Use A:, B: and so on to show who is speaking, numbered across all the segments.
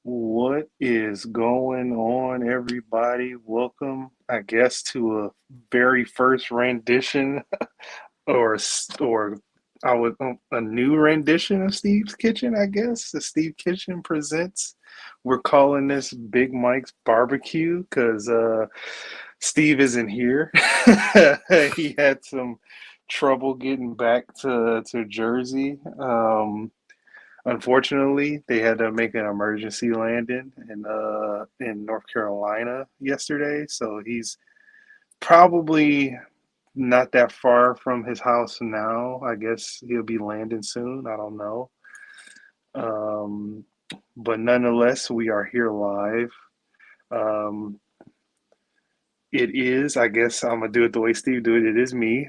A: What is going on, everybody? Welcome, I guess, to a very first rendition, or I would a new rendition of Steve's Kitchen. I guess the Steve Kitchen presents. We're calling this Big Mike's Barbecue because Steve isn't here. He had some trouble getting back to Jersey. Unfortunately, they had to make an emergency landing in North Carolina yesterday, so he's probably not that far from his house now. I guess he'll be landing soon. I don't know. Um, but nonetheless, we are here live. Um, it is, I guess I'm gonna do it the way Steve do it. It is me,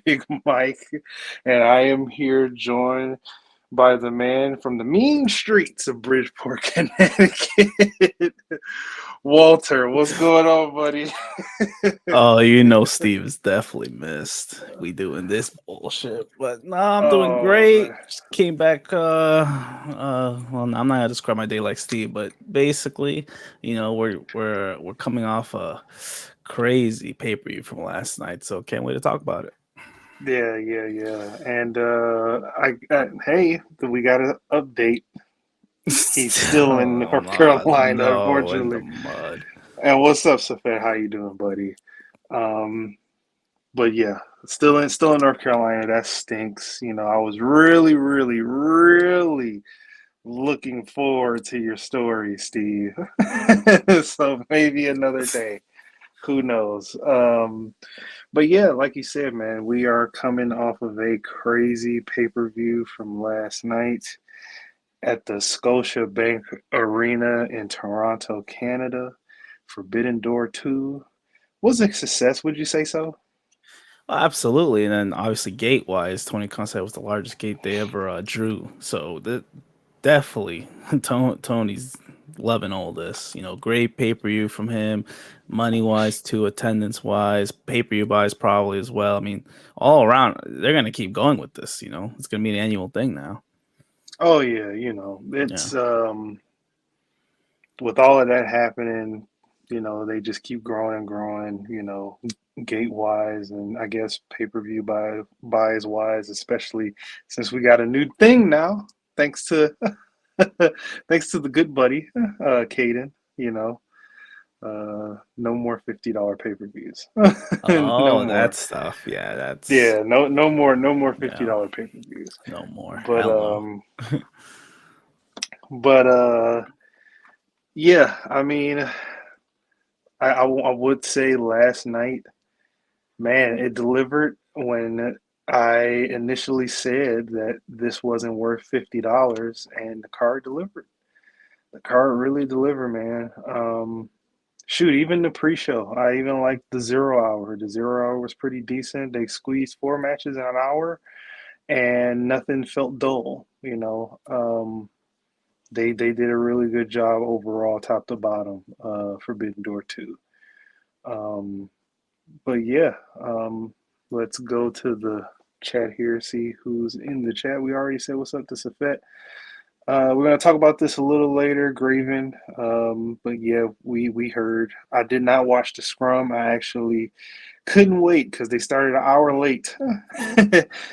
A: Big Mike, and I am here joined by the man from the mean streets of Bridgeport, Connecticut. Walter, what's going on, buddy?
B: Oh, Steve is definitely missed. We doing this bullshit, but no, I'm doing
A: Oh
B: great.
A: man.
B: Just came back. Well, I'm not gonna describe my day like Steve, but basically, we're coming off a crazy pay per view from last night, so can't wait to talk about it.
A: Yeah. And hey, we got an update. He's still in
B: Oh
A: North
B: no,
A: Carolina,
B: no, in the
A: unfortunately.
B: mud.
A: And what's up, Safed? How you doing, buddy? Um, but yeah, still in North Carolina. That stinks. I was really looking forward to your story, Steve. So maybe another day. Who knows? But yeah, like you said, man, we are coming off of a crazy pay-per-view from last night at the Scotiabank Arena in Toronto, Canada. Forbidden Door 2. Was it a success, would you say so?
B: Absolutely, and then obviously gate wise, Tony Khan was the largest gate they ever drew. So definitely, Tony's loving all this. Great pay per view from him, money wise too, attendance wise, pay per view wise probably as well. I mean, all around, they're gonna keep going with this. It's gonna be an annual thing now.
A: Oh yeah,
B: Yeah.
A: it's with all of that happening, they just keep growing and growing, gate wise and I guess pay-per-view buys wise, especially since we got a new thing now, thanks to thanks to the good buddy, Caden, you know. No more $50 pay-per-views. No
B: Oh, that
A: more.
B: stuff. Yeah, that's
A: Yeah, no more
B: yeah,
A: $50 pay-per-views.
B: no more.
A: But
B: Hell no.
A: but yeah, I mean, I would say last night, man, it delivered when I initially said that this wasn't worth $50, and the card delivered. The card really delivered, man. Shoot, even the pre-show, I even liked the 0 hour. The 0 hour was pretty decent. They squeezed four matches in an hour, and nothing felt dull. They did a really good job overall, top to bottom, Forbidden Door 2. Um, but yeah, let's go to the chat here, see who's in the chat. We already said what's up to Safet. We're gonna talk about this a little later, Graven. But yeah, we heard. I did not watch the scrum. I actually couldn't wait because they started an hour late,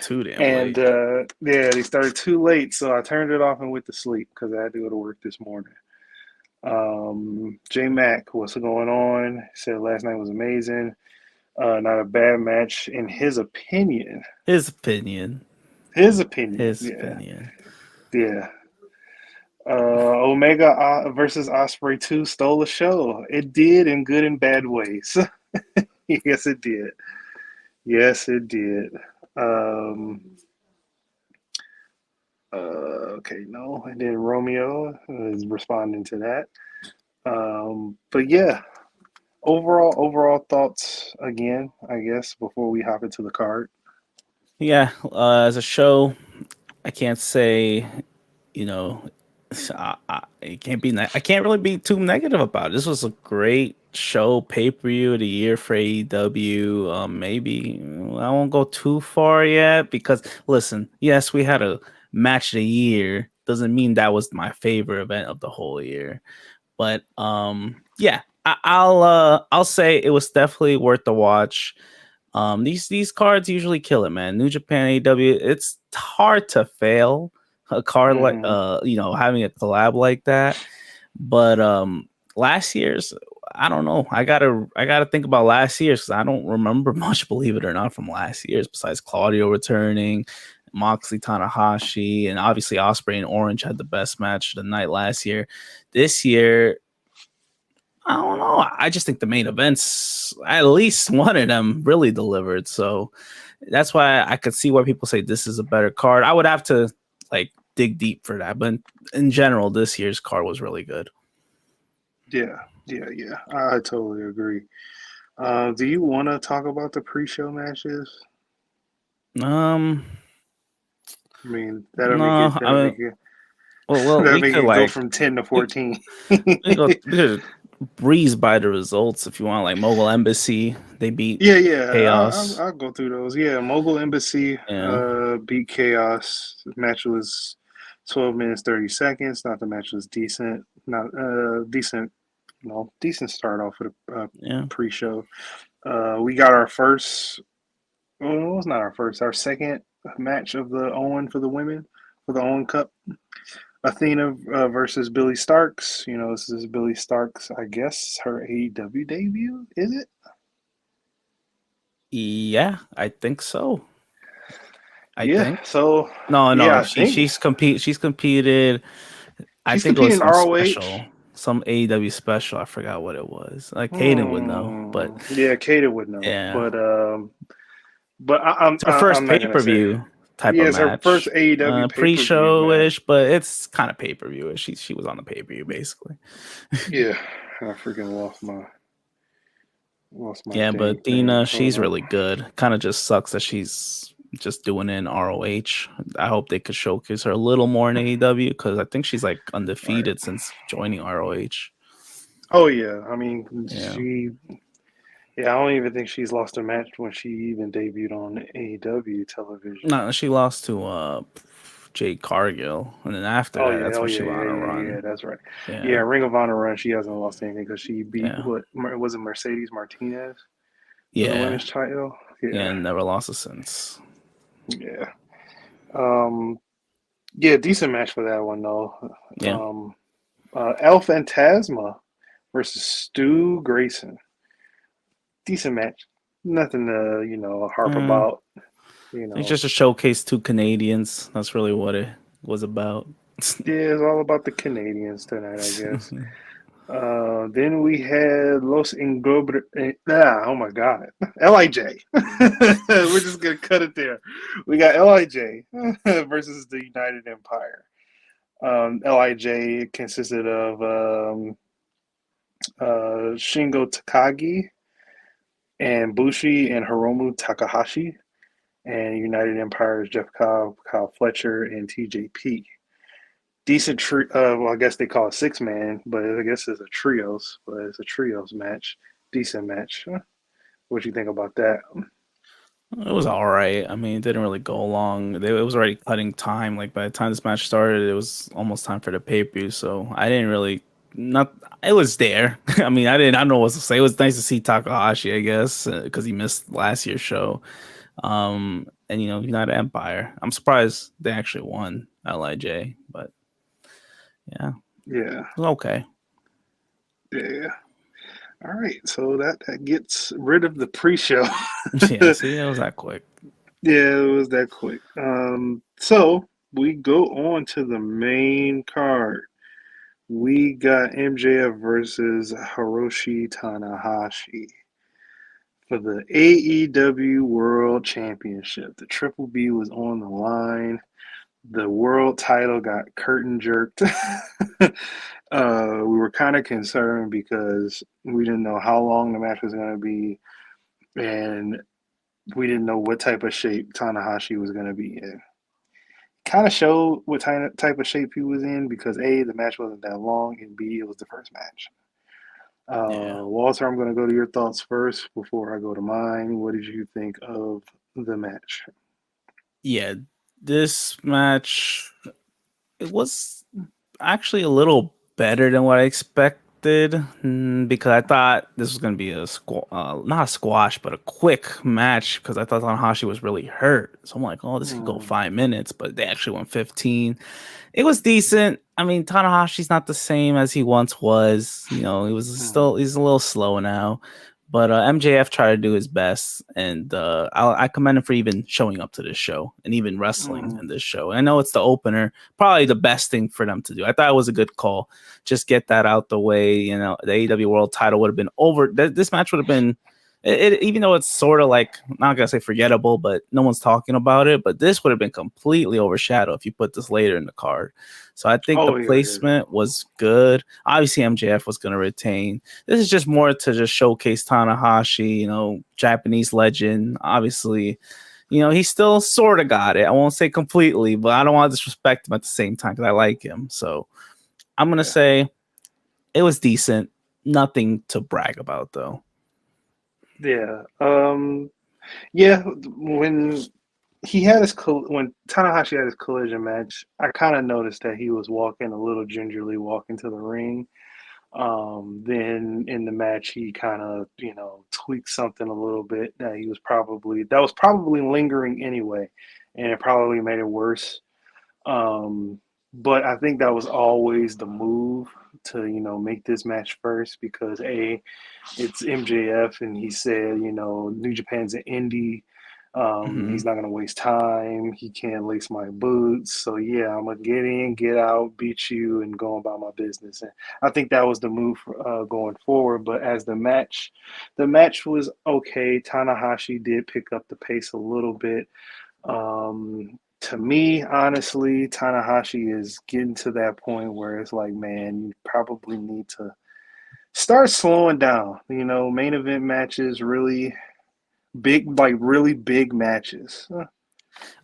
B: Too damn
A: and
B: late.
A: yeah, they started too late. So I turned it off and went to sleep because I had to go to work this morning. J Mac, what's going on? He said last night was amazing. Not a bad match in his opinion.
B: His opinion.
A: His opinion,
B: His
A: yeah,
B: opinion.
A: yeah. Omega versus Osprey 2 stole the show. It did in good and bad ways. Yes, it did. Yes, it did. Um, okay, no, and then Romeo is responding to that. But yeah, overall thoughts again, I guess, before we hop into the card.
B: Yeah, as a show, I can't say, you know, it can't be. I can't really be too negative about it. This was a great show, pay per view of the year for AEW. Maybe I won't go too far yet because listen, yes, we had a match of the year, doesn't mean that was my favorite event of the whole year. But yeah, I'll say it was definitely worth the watch. These cards usually kill it, man. New Japan AEW, it's hard to fail a card like
A: Hmm.
B: having a collab like that. But last year's, I don't know. I gotta think about last year's because I don't remember much, believe it or not, from last year's besides Claudio returning, Moxley Tanahashi, and obviously Osprey and Orange had the best match of the night last year. This year, I don't know. I just think the main events, at least one of them, really delivered. So that's why I could see why people say this is a better card. I would have to like dig deep for that, but in general, this year's card was really good.
A: Yeah, yeah. I totally agree. Do you want to talk about the pre-show matches?
B: Um,
A: I mean,
B: no, I mean, well,
A: that'll
B: we
A: make
B: could
A: it go
B: like
A: from 10 to
B: we
A: 14.
B: we could breeze by the results if you want. Like Mogul Embassy, they beat
A: Yeah.
B: Chaos.
A: I'll go through those. Yeah, Mogul Embassy
B: Yeah,
A: beat Chaos. The match was 12 minutes 30 seconds. Not the match was decent. Not decent. Decent start off for the
B: yeah.
A: pre-show. We got our first. Well, it was not our first. Our second match of the Owen for the women for the Owen Cup. Athena versus Billy Starks. This is Billy Starks. I guess her AEW debut. Is it?
B: Yeah, I think so. I
A: Yeah.
B: think.
A: So
B: No.
A: yeah, I think
B: She's competed. I
A: she's
B: think it was
A: competing in
B: some
A: ROH.
B: special, some AEW special. I forgot what it was. Like Caden would know, but
A: Yeah, Kata would know,
B: yeah,
A: but
B: it's her first
A: I'm not
B: pay
A: gonna
B: per
A: say.
B: view type
A: Yeah,
B: of
A: it's her first
B: match.
A: AEW pay per view
B: Pre-show
A: match.
B: ish, but it's kind of pay per view ish. She was on the pay per view basically.
A: Yeah, I freaking lost my
B: Yeah, but
A: dang thing.
B: Athena,
A: Hold
B: she's
A: on.
B: really good. Kind of just sucks that she's just doing it in ROH. I hope they could showcase her a little more in AEW because I think she's like
A: All right.
B: undefeated since joining ROH.
A: Oh yeah, I mean
B: Yeah.
A: she. Yeah, I don't even think she's lost a match when she even debuted on AEW television.
B: No, she lost to Jade Cargill, and then after
A: Oh
B: that,
A: yeah,
B: that's
A: oh
B: when
A: yeah,
B: she went
A: yeah,
B: on a
A: yeah, yeah.
B: run.
A: That's right. Yeah,
B: Yeah,
A: Ring of Honor run. She hasn't lost anything because she beat
B: yeah,
A: what was it Mercedes Martinez for the
B: yeah,
A: women's title.
B: yeah,
A: Yeah,
B: and never lost it since.
A: yeah. Um, yeah, decent match for that one though.
B: Yeah.
A: El Phantasma versus Stu Grayson. Decent match. Nothing to harp
B: Uh,
A: about. You
B: it's
A: know,
B: just to showcase two Canadians. That's really what it was about.
A: yeah, it's all about the Canadians tonight, I guess. Then we had Los Ingobr. Oh my God, Lij. We're just gonna cut it there. We got Lij versus the United Empire. Lij consisted of Shingo Takagi and Bushi and Hiromu Takahashi, and United Empire's Jeff Cobb, Kyle Fletcher, and TJP. Decent well, I guess they call it six man, but I guess it's a trios, but it's a trios match. Decent match. What you think about that?
B: It was all right. I mean, it didn't really go long. It was already cutting time. Like by the time this match started, it was almost time for the pay per view. So I didn't really not. It was there. I mean, I don't know what to say. It was nice to see Takahashi, I guess, because he missed last year's show. And United Empire. I'm surprised they actually won Lij, but yeah,
A: Yeah,
B: it was okay.
A: yeah. All right, so that gets rid of the pre-show.
B: Yeah, see, it was that quick.
A: Yeah, it was that quick. So we go on to the main card. We got MJF versus Hiroshi Tanahashi for the AEW World Championship. The Triple B was on the line. The world title got curtain jerked. We were kind of concerned because we didn't know how long the match was going to be, and we didn't know what type of shape Tanahashi was going to be in. Kind of showed what type of shape he was in because A, the match wasn't that long, and B, it was the first match.
B: Yeah,
A: Walter, I'm going to go to your thoughts first before I go to mine. What did you think of the match?
B: yeah. This match. It was actually a little better than what I expected because I thought this was going to be not a squash, but a quick match because I thought Tanahashi was really hurt. So I'm like, oh, this could go
A: Mm,
B: 5 minutes, but they actually went 15. It was decent. I mean, Tanahashi's not the same as he once was. You know,
A: mm,
B: he's a little slow now. But MJF tried to do his best, and I commend him for even showing up to this show and even wrestling
A: mm.
B: in this show. I know it's the opener, probably the best thing for them to do. I thought it was a good call. Just get that out the way. You know, the AEW World Title would have been over. This match would have been even though it's sort of like not gonna say forgettable, but no one's talking about it. But this would have been completely overshadowed if you put this later in the card. So I think the
A: Oh yeah, yeah,
B: placement was good. Obviously, MJF was gonna retain. This is just more to just showcase Tanahashi, you know, Japanese legend. Obviously, you know, he still sort of got it. I won't say completely, but I don't want to disrespect him at the same time because I like him. So I'm gonna
A: yeah.
B: say it was decent. Nothing to brag about though.
A: Yeah. Yeah. When he had when Tanahashi had his collision match, I kind of noticed that he was walking a little gingerly, walking to the ring. Then in the match, he kind of tweaked something a little bit that was probably lingering anyway, and it probably made it worse. But I think that was always the move to make this match first because it's MJF, and he said, New Japan's an indie.
B: Mm-hmm.
A: He's not gonna waste time. He can't lace my boots. So yeah, I'm gonna get in, get out, beat you, and go about my business. And I think that was the move going forward. But as the match was okay. Tanahashi did pick up the pace a little bit. To me, honestly, Tanahashi is getting to that point where it's like, man, you probably need to start slowing down. Main event matches, really big, like really big matches.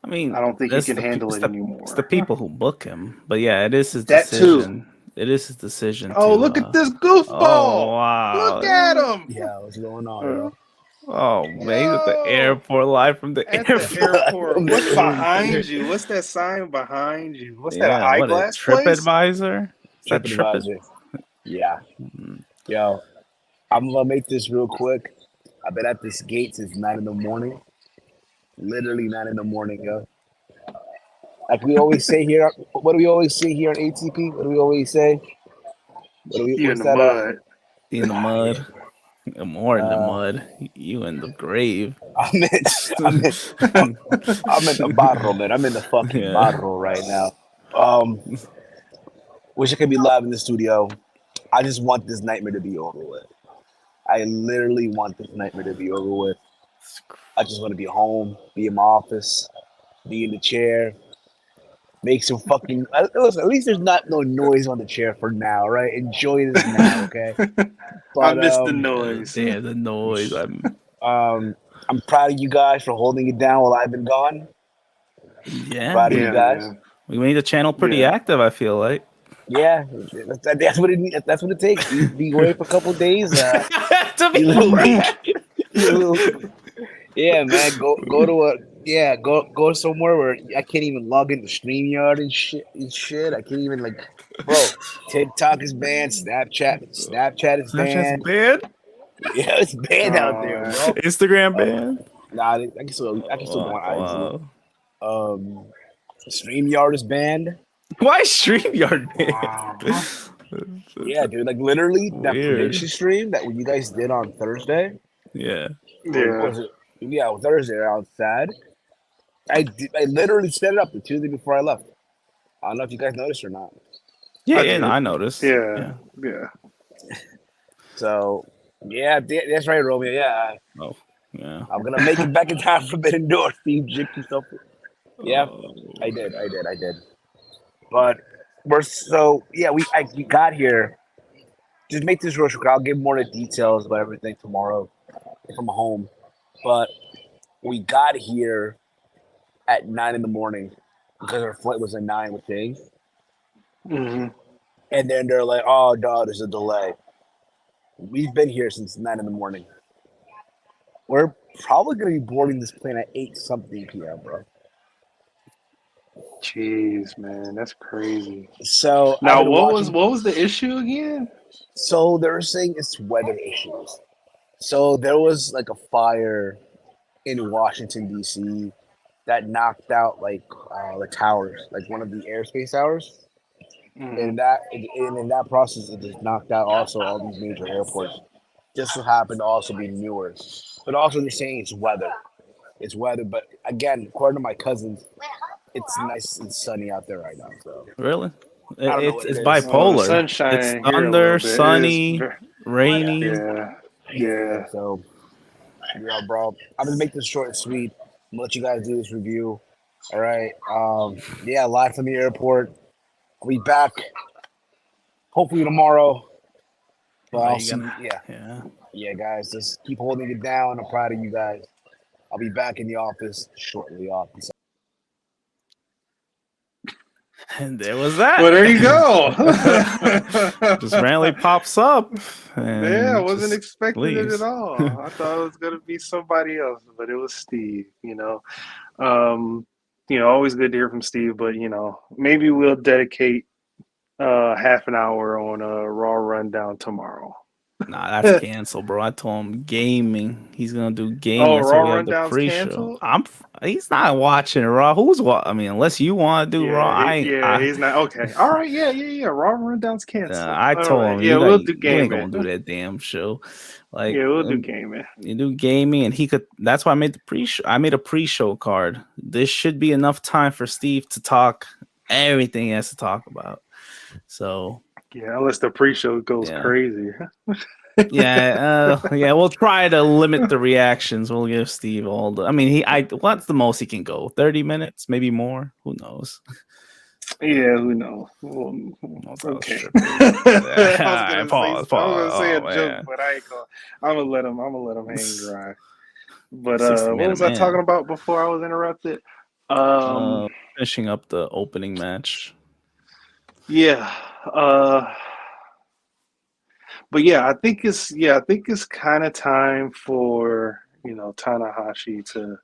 B: I mean,
A: I don't think he
B: that's
A: can handle it
B: it's the
A: anymore.
B: people who book him. But yeah, it is his
A: That too.
B: decision. It is his decision
A: Oh,
B: to.
A: look at this
B: Oh
A: goofball! Look at
B: wow!
A: him!
C: Yeah, what's going on,
A: Uh,
C: yo?
B: Oh man, he's at the
A: yo,
B: airport, live from the
A: at the
B: airport.
A: airport.
C: I'm
A: What's
C: the
A: behind you? What's that sign behind you? What's that? An
B: Yeah, what a
A: eyeglass
B: trip
A: place?
B: advisor? Is that trip?
C: TripAdvisor. Yeah,
B: Mm.
C: yo, I'm gonna make this real quick. I've been at this gate since 9 in the morning. Literally 9 in the morning, yo. Like we always say here, what do we always say here on ATP? What do we always say?
A: You in
C: What's
A: the
C: that?
A: mud.
B: In the
C: Yeah.
B: mud, more in the
C: Uh,
B: mud. You in the grave.
C: I'm in, I'm in, I'm, I'm in the barro, man. I'm in the fucking
B: Yeah.
C: barro right now. Um, wish I could be live in the studio. I just want this nightmare to be over with. I literally want this nightmare to be over with. I just want to be home, be in my office, be in the chair, make some fucking. Listen, at least there's not no noise on the chair for now, right? Enjoy this now, okay?
A: I
C: But
A: miss the
B: Yeah,
A: noise.
B: damn the noise.
C: um, I'm proud of you guys for holding it down while I've been gone.
B: Yeah.
C: Proud of you
A: Yeah,
C: guys.
A: man.
B: We made the channel pretty
A: Yeah.
B: active, I feel like.
C: Yeah, that's what that's what it takes. Be away for a couple of days.
B: To
C: Be a
B: be
C: little,
B: awake.
C: be a little. Yeah, man. Go to a go somewhere where I can't even log into StreamYard and shit. I can't even like, bro. TikTok is banned. Snapchat is
B: Snapchat's
C: banned.
B: banned.
C: Yeah, it's banned out there,
A: Uh,
C: bro.
B: Instagram
C: Uh,
B: banned.
C: nah, I can still go
B: Wow.
C: on IG.
B: Wow.
C: Um, StreamYard is banned.
B: Why StreamYard
C: Uh-huh.
B: banned?
C: Yeah, dude. Like literally that
B: Weird.
C: prediction stream that you guys did on Thursday,
B: Yeah.
C: or
A: yeah.
C: was it? Yeah, Thursday outside. I literally set it up the Tuesday before I left. I don't know if you guys noticed or not.
B: Yeah,
A: I
B: yeah, no,
A: did.
B: I noticed.
A: Yeah.
B: Yeah.
A: Yeah.
C: So yeah, that's right, Romeo. Yeah,
B: Oh, yeah.
C: I'm gonna make it back in time for Forbidden Door. Steve Jick yourself. Yeah,
B: Oh,
C: I did. But we're so yeah. We got here. Just make this real quick. I'll give more of the details about everything tomorrow from home. But we got here at 9 in the morning because our flight was at 9 with things.
A: Hmm.
C: And then they're like, "Oh, dog, there's a delay." We've been here since 9 in the morning. We're probably gonna be boarding this plane at 8 something p.m., bro.
A: Jeez, man, that's crazy.
C: So I've
A: Now,
C: been watching.
A: what was the issue again?
C: So they're saying it's weather issues. So there was like a fire in Washington D.C. that knocked out like the towers, like one of the airspace towers.
A: Hmm.
C: And in that process, it just knocked out also all these major airports. Just so happened to also be Newark, but also they're saying it's weather. It's weather, but again, according to my cousins, it's nice and sunny out there right now. So
B: Really?
C: I don't know
B: It's
C: what it
B: it's
C: is.
A: Well, the
B: bipolar.
A: sun's
B: It's
A: shining here a little
B: thunder,
A: bit. It is,
B: sunny, rainy.
A: yeah,
C: Yeah,
A: yeah.
C: so yeah, bro. I'm gonna make this short and sweet. I'm gonna let you guys do this review. All right. Yeah, live from the airport. I'll be back hopefully tomorrow. But
B: Oh,
C: I'll
B: you
C: see.
B: gonna?
C: Yeah,
B: Yeah.
C: yeah, guys. Just keep holding it down. I'm proud of you guys. I'll be back in the office shortly. Office.
B: And there was that.
A: Well, there you go.
B: Just randomly pops up
A: Yeah, I
B: and
A: wasn't
B: just
A: expecting it at
B: leaves.
A: all. I thought it was gonna be somebody else, but it was Steve. Um, always good to hear from Steve. But maybe we'll dedicate half an hour on a Raw rundown tomorrow.
B: Nah, that's canceled, bro. I told him gaming. He's gonna do gaming.
A: Oh,
B: That's why
A: Raw
B: we have the
A: rundown's
B: pre-show.
A: canceled.
B: He's not watching Raw. I mean, unless you want to do Raw,
A: Yeah, he's not okay. All right, yeah. Raw rundown's canceled.
B: I
A: All
B: told
A: right,
B: him
A: yeah, we'll do
B: you ain't
A: gaming.
B: gonna do that damn show. Like
A: Yeah, we'll do gaming.
B: you do gaming, and he could. That's why I made the pre-show. I made a pre-show card. This should be enough time for Steve to talk everything he has to talk about. So
A: Yeah, unless the pre-show goes
B: yeah.
A: crazy.
B: Yeah, we'll try to limit the reactions. We'll give Steve all the. I mean, what's the most he can go? 30 minutes, maybe more. Who knows?
A: Yeah, who knows? Well,
B: Knows I was
A: okay.
B: tripping.
A: I
B: Pause,
A: was gonna say a
B: pause. Oh
A: joke,
B: man,
A: but I ain't gonna. I'm gonna let him hang dry. But
B: 60
A: what
B: minute
A: was I talking
B: man.
A: about before I was interrupted? Um,
B: Finishing up the opening match.
A: yeah. But I think it's kind of time for Tanahashi to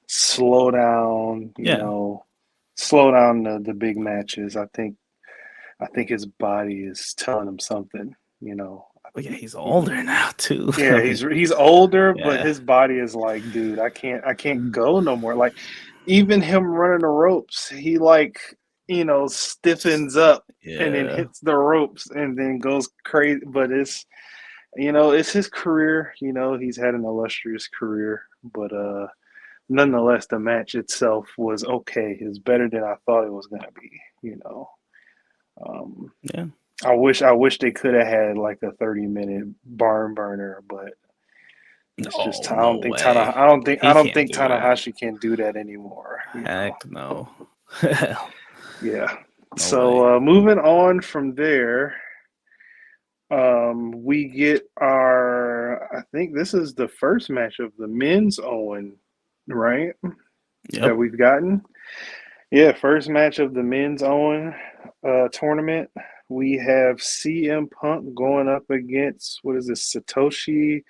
A: slow down.
B: Yeah,
A: Slow down the big matches. I think his body is telling him something.
B: but yeah, he's older now too. I
A: Yeah,
B: mean,
A: he's older, but
B: yeah,
A: his body is like, dude, I can't go no more. Like even him running the ropes, he like, stiffens up and then
B: yeah,
A: hits the ropes and then goes crazy. But it's his career. He's had an illustrious career, but nonetheless, the match itself was okay. It's better than I thought it was gonna be. Um,
B: yeah.
A: I wish they could have had like a 30-minute barn burner, but it's just
B: No, no way.
A: I
B: He
A: don't
B: can't
A: think
B: do that.
A: Tanahashi can do that anymore.
B: Heck no. Hell,
A: Yeah.
B: no way.
A: So moving on from there, we get I think this is the first match of the men's Owen, right? That
B: Yep.
A: we've gotten. Yeah, first match of the men's Owen tournament. We have CM Punk going up against what is this, Satoshi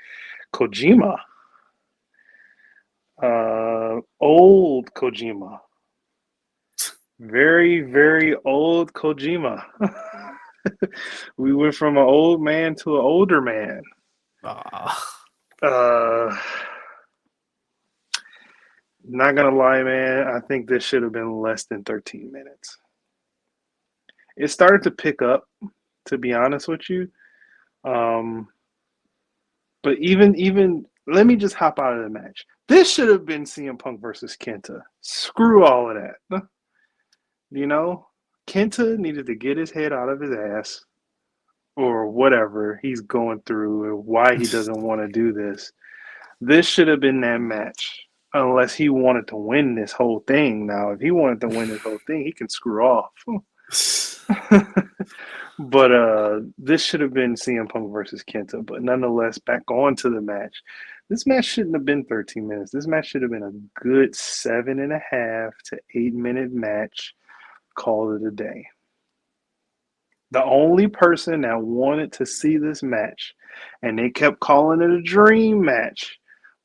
A: Kojima. Old Kojima. Very, very old Kojima. We went from an old man to an older man.
B: Ah,
A: Uh, Not gonna lie, man. I think this should have been less than 13 minutes. It started to pick up, to be honest with you. Um, but even let me just hop out of the match. This should have been CM Punk versus Kenta. Screw all of that. You know, Kenta needed to get his head out of his ass or whatever he's going through or why he doesn't want to do this. This should have been that match. Unless he wanted to win this whole thing. Now, if he wanted to win this whole thing, he can screw off. But this should have been CM Punk versus Kenta. But nonetheless, back on to the match. This match shouldn't have been 13 minutes. This match should have been a good 7.5 to 8 minute match. Call it a day. The only person that wanted to see this match, and they kept calling it a dream match,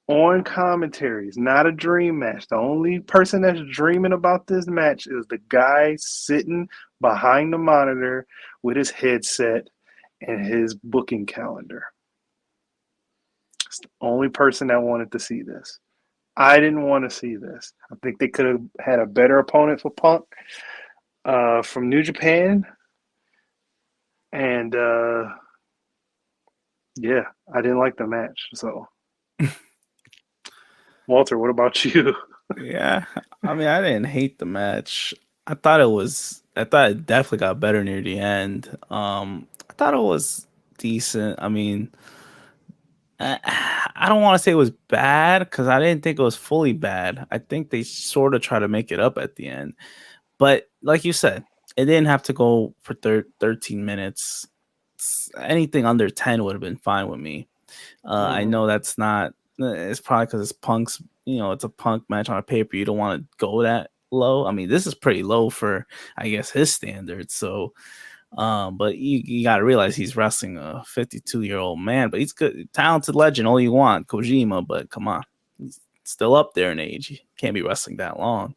A: on commentary. It's not a dream match. The only person that's dreaming about this match is the guy sitting behind the monitor with his headset and his booking calendar. It's the only person that wanted to see this. I didn't want to see this. I think they could have had a better opponent for Punk from New Japan. And yeah, I didn't like the match. So, Walter, what about you?
B: Yeah, I mean, I didn't hate the match. I thought it definitely got better near the end. I thought it was decent. I mean, I don't want to say it was bad because I didn't think it was fully bad. I think they sort of try to make it up at the end. But like you said, it didn't have to go for 13 minutes. Anything under 10 would have been fine with me. I know that's not. It's probably because it's Punk's. It's a Punk match on a paper. You don't want to go that low. I mean, this is pretty low for, I guess, his standards. So, but you got to realize he's wrestling a 52-year-old man, but he's good, talented legend. All you want, Kojima, but come on, he's still up there in age. He can't be wrestling that long.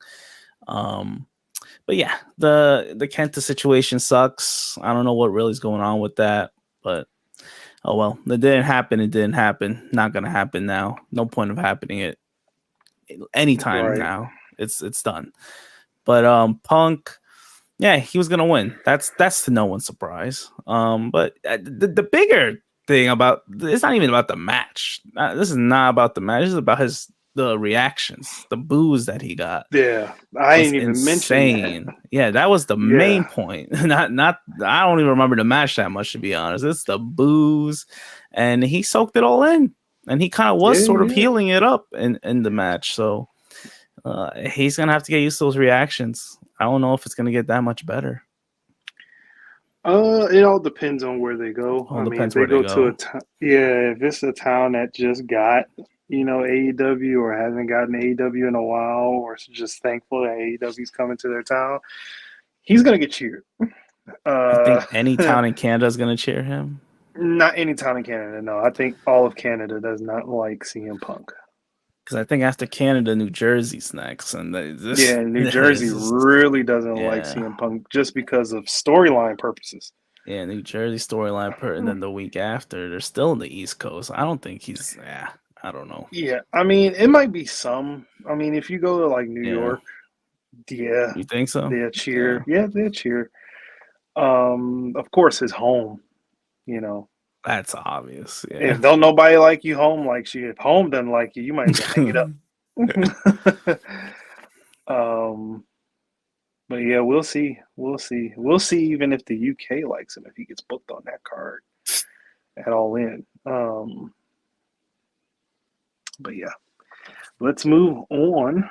B: But yeah, the Kenta situation sucks. I don't know what really is going on with that, but oh well, it didn't happen. It didn't happen. Not gonna happen now. No point of happening it anytime
A: Right.
B: now. It's done. But Punk, yeah, he was gonna win. That's to no one's surprise. But the bigger thing about it's not even about the match. This is not about the match. This is about the reactions, the boos that he got
A: Yeah, I
B: was
A: ain't even mentioned that.
B: insane. Yeah, that was the
A: Yeah,
B: main point. Not I don't even remember the match that much, to be honest. It's the booze, and he soaked it all in, and he kind of was sort of
A: yeah.
B: healing it up in the match. So he's gonna have to get used to those reactions. I don't know if it's gonna get that much better.
A: It all depends on where they go.
B: All
A: I mean, if
B: depends
A: they
B: where they
A: go to
B: go.
A: yeah, if it's a town that just got, AEW or hasn't gotten AEW in a while, or is just thankful that AEW's coming to their town, he's gonna get cheered.
B: You
A: Uh,
B: think any town in Canada is gonna cheer him?
A: not any town in Canada. No, I think all of Canada does not like CM Punk.
B: Because I think after Canada, New Jersey's next, and
A: Yeah, New
B: this
A: Jersey
B: is
A: really doesn't like
B: yeah.
A: CM Punk just because of storyline purposes.
B: Yeah, New Jersey storyline and then the week after, they're still in the East Coast. I don't think he's. Yeah, I don't know.
A: Yeah, I mean, it might be some. I mean, if you go to like New
B: Yeah,
A: York, yeah,
B: you think so?
A: they'll
B: Yeah,
A: cheer. Yeah, they'll cheer. Of course, his home. You know,
B: that's obvious. Yeah.
A: if don't nobody like you home like you, if home doesn't like you, you might as well hang it up. um, but yeah, we'll see. We'll see. We'll see. Even if the UK likes him, if he gets booked on that card at All In. But yeah, let's move on.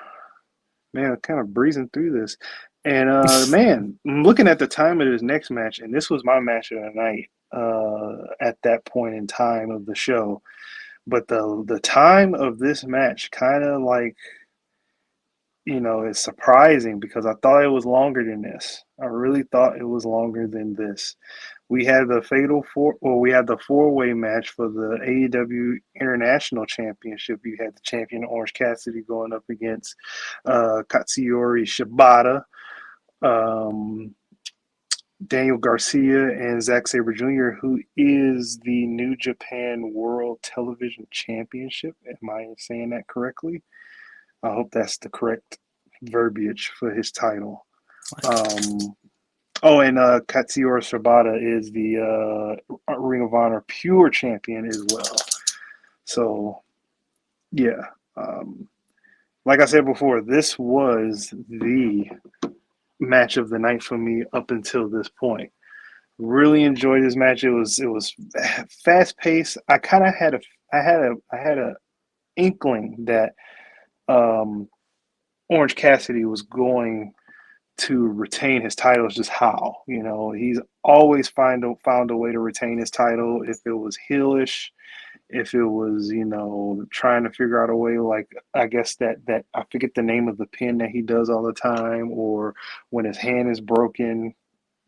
A: Man, kind of breezing through this. And man, I'm looking at the time of this next match, and this was my match of the night at that point in time of the show. But the time of this match kind of like, is surprising because I thought it was longer than this. I really thought it was longer than this. We had the we had the four-way match for the AEW International Championship. You had the champion Orange Cassidy going up against Katsuyori Shibata, um, Daniel Garcia, and Zack Sabre Jr., who is the New Japan World Television Championship. Am I saying that correctly? I hope that's the correct verbiage for his title. Um, and Katsuyori Shibata is the Ring of Honor Pure Champion as well. So, yeah. Like I said before, this was the match of the night for me up until this point. Really enjoyed this match. It was fast paced. I had a inkling that um, Orange Cassidy was going to retain his title. It's just how, he's always found a way to retain his title. If it was heelish, if it was, trying to figure out a way, like I guess that I forget the name of the pin that he does all the time, or when his hand is broken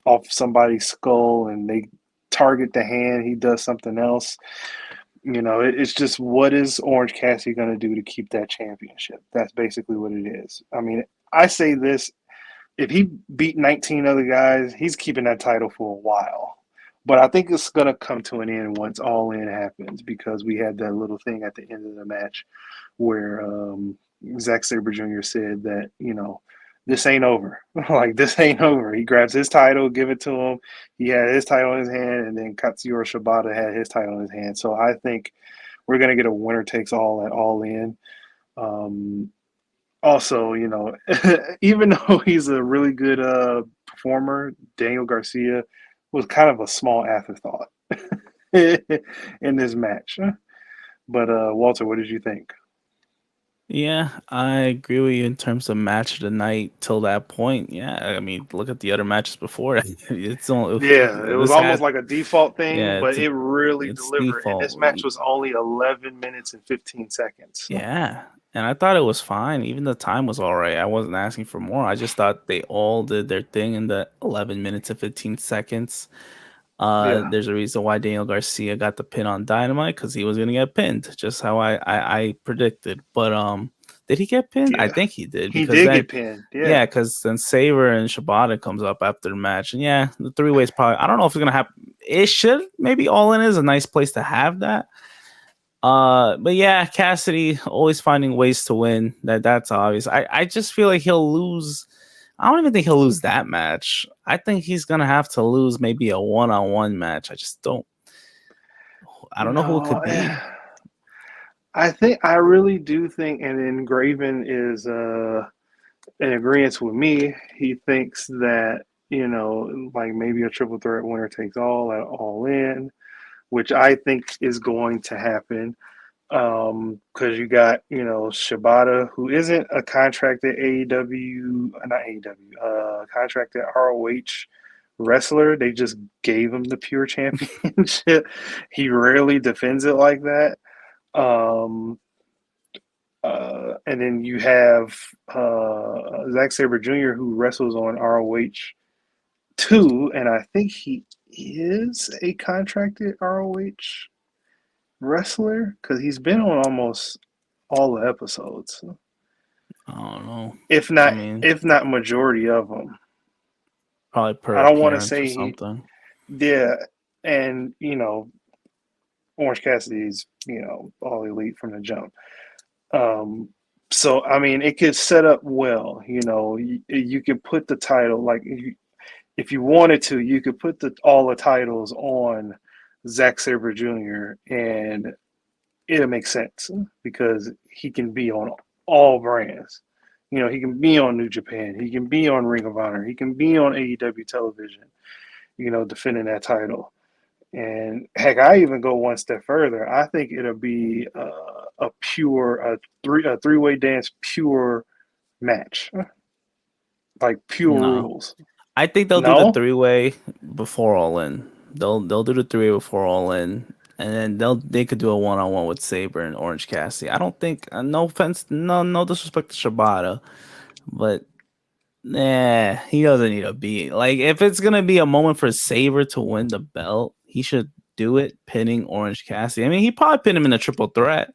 A: off somebody's skull and they target the hand, he does something else. It's just what is Orange Cassidy going to do to keep that championship? That's basically what it is. I mean, I say this: if he beat 19 other guys, he's keeping that title for a while. But I think it's going to come to an end once All In happens because we had that little thing at the end of the match where Zack Sabre Jr. said that, this ain't over. Like, this ain't over. He grabs his title, give it to him. He had his title in his hand, and then Katsuyori Shibata had his title in his hand. So I think we're going to get a winner takes all at All In. Um, Also, even though he's a really good performer, Daniel Garcia was kind of a small afterthought in this match. But Walter, what did you think?
B: Yeah, I agree with you in terms of match of the night till that point. Yeah, I mean, look at the other matches before. It's only
A: Yeah, it was
B: this
A: almost
B: had
A: like a default thing,
B: yeah,
A: but it really
B: it's
A: delivered. And
B: default.
A: this match was only 11 minutes and 15 seconds.
B: Yeah, and I thought it was fine. Even the time was all right. I wasn't asking for more. I just thought they all did their thing in the 11 minutes and 15 seconds.
A: Yeah,
B: There's a reason why Daniel Garcia got the pin on Dynamite because he was gonna get pinned, just how I predicted. But did he get pinned? I
A: yeah.
B: think he did
A: He
B: because
A: did
B: then
A: get pinned.
B: yeah,
A: Yeah,
B: because then Saber and Shibata comes up after the match, and yeah, the three ways probably. I don't know if it's gonna happen. It should maybe All In is a nice place to have that. But yeah, Cassidy always finding ways to win. That's obvious. I just feel like he'll lose. I don't even think he'll lose that match. I think he's gonna have to lose maybe a one-on-one match. I just don't. I don't know who it
A: no,
B: could be.
A: I really do think, and then Graven is in agreement with me. He thinks that, like maybe a triple threat winner takes all at All In, which I think is going to happen. Because you got, Shibata, who isn't a contracted AEW, not AEW, contracted ROH wrestler. They just gave him the pure championship. He rarely defends it like that. Um, and then you have Zack Sabre Jr., who wrestles on ROH too, and I think he is a contracted ROH wrestler because he's been on almost all the episodes,
B: I don't know.
A: if
B: I
A: not
B: mean,
A: if not majority of them.
B: probably per
A: I don't want to
B: appearance or
A: say he,
B: something.
A: yeah, and Orange Cassidy's all elite from the jump. Um, so I mean, it could set up well. You could put the title like if you wanted to, you could put all the titles on Zack Sabre Jr. and it'll make sense because he can be on all brands. He can be on New Japan, he can be on Ring of Honor, he can be on AEW television. Defending that title. And heck, I even go one step further. I think it'll be a three-way dance pure match, like pure
B: No,
A: rules.
B: I think they'll do the
A: No,
B: three-way before All In. They'll do the three-way before All In, and then they could do a one-on-one with Saber and Orange Cassidy. I don't think. No offense, no disrespect to Shibata, but nah, he doesn't need to be like if it's gonna be a moment for Saber to win the belt, he should do it pinning Orange Cassidy. I mean, he probably pinned him in a triple threat,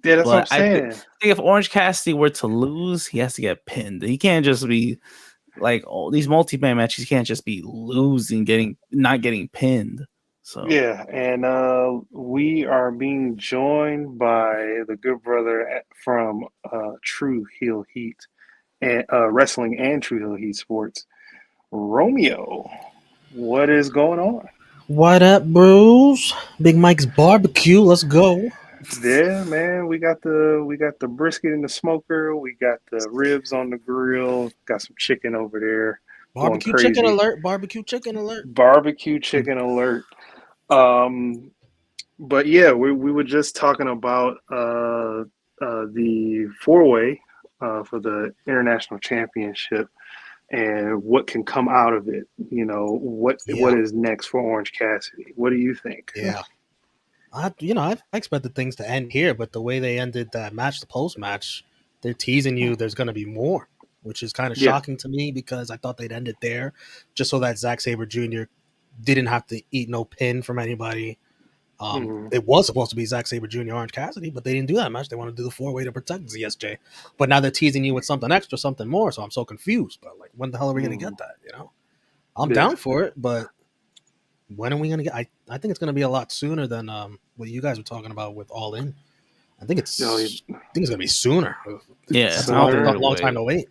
A: yeah, that's what I'm
B: but
A: saying.
B: think if Orange Cassidy were to lose, he has to get pinned. He can't just be like all these multi-man matches. He can't just be losing, not getting pinned. So
A: Yeah, and we are being joined by the good brother from True Heel Heat and Wrestling and True Heel Heat Sports, Romeo. What is going on?
D: What up, bros? Big Mike's barbecue. Let's go.
A: Yeah, man, we got the brisket in the smoker, we got the ribs on the grill, got some chicken over there, going
D: Barbecue chicken
A: crazy.
D: alert. Barbecue chicken alert.
A: Barbecue chicken alert. Um, but yeah, we were just talking about the four way for the international championship and what can come out of it. What
D: Yeah,
A: is next for Orange Cassidy? What do you think?
D: yeah. I expected things to end here, but the way they ended that match, the post match, they're teasing you there's going to be more, which is kind of
A: Yeah,
D: shocking to me because I thought they'd end it there just so that Zack Sabre Jr. didn't have to eat no pin from anybody. It was supposed to be Zack Sabre Jr. Orange Cassidy, but they didn't do that match. They wanted to do the 4-way to protect ZSJ. But now they're teasing you with something extra, something more. So I'm so confused. But like, when the hell are we going to get that? You know, I'm down for it, but when are we going to get? I think it's going to be a lot sooner than what you guys were talking about with All In. I think it's going to be sooner.
B: Yeah,
D: That's
B: I
D: a
B: don't think they're
D: long
B: gonna
D: time to wait.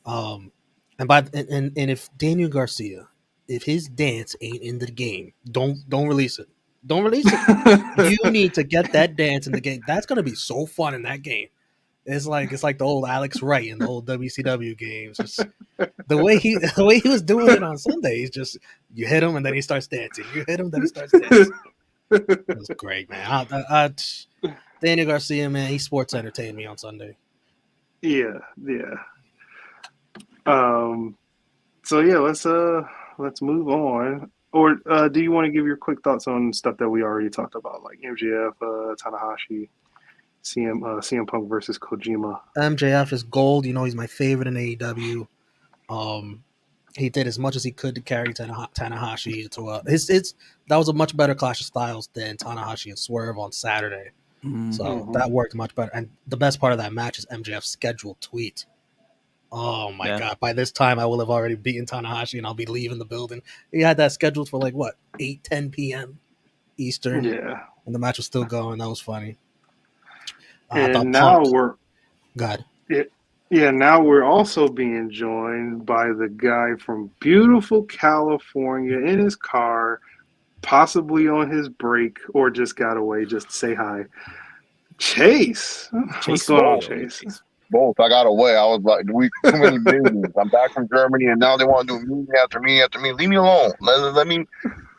D: And if Daniel Garcia, if his dance ain't in the game, don't release it. Don't release it. You need to get that dance in the game. That's gonna be so fun in that game. It's like the old Alex Wright in the old WCW games. Just the way he was doing it on Sunday. He's just, you hit him and then he starts dancing. You hit him, then he starts dancing. It was great, man. Daniel Garcia, man, he sports entertained me on Sunday.
A: Yeah. So yeah, let's move on. Or do you want to give your quick thoughts on stuff that we already talked about, like MJF, Tanahashi, CM Punk versus Kojima?
D: MJF is gold. You know, he's my favorite in AEW. He did as much as he could to carry Tanahashi to that was a much better clash of styles than Tanahashi and Swerve on Saturday. So that worked much better. And the best part of that match is MJF's scheduled tweet. Oh my God. By this time I will have already beaten Tanahashi and I'll be leaving the building. He had that scheduled for 8-10 p.m. Eastern.
A: Yeah.
D: And the match was still going. That was funny.
A: And now
D: God.
A: Now we're also being joined by the guy from beautiful California in his car, possibly on his break, or just got away just to say hi. Chase. What's going on, Chase?
E: Both. I got away. I was like, too many meetings. I'm back from Germany, and now they want to do meeting after me. Leave me alone. Let me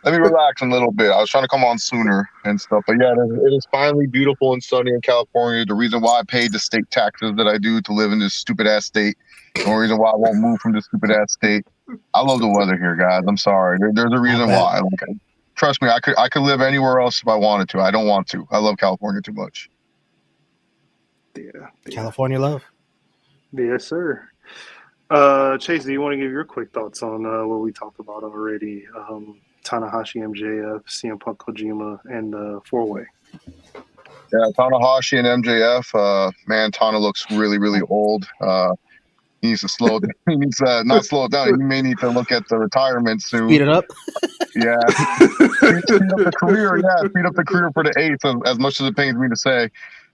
E: relax a little bit. I was trying to come on sooner and stuff. But yeah, it is finally beautiful and sunny in California. The reason why I paid the state taxes that I do to live in this stupid ass state. The only reason why I won't move from this stupid ass state. I love the weather here, guys. I'm sorry. There's a reason why. Trust me, I could live anywhere else if I wanted to. I don't want to. I love California too much.
A: Yeah.
D: California love.
A: Yes, sir. Chase, do you want to give your quick thoughts on what we talked about already? Tanahashi, MJF, CM Punk, Kojima, and the 4-way.
E: Yeah, Tanahashi and MJF. Man, Tana looks really, really old. He needs to slow. He needs to not slow it down. He may need to look at the retirement soon.
D: Speed it up.
E: Yeah, speed up the career. Yeah, speed up the career for the eighth. As much as it pains me to say.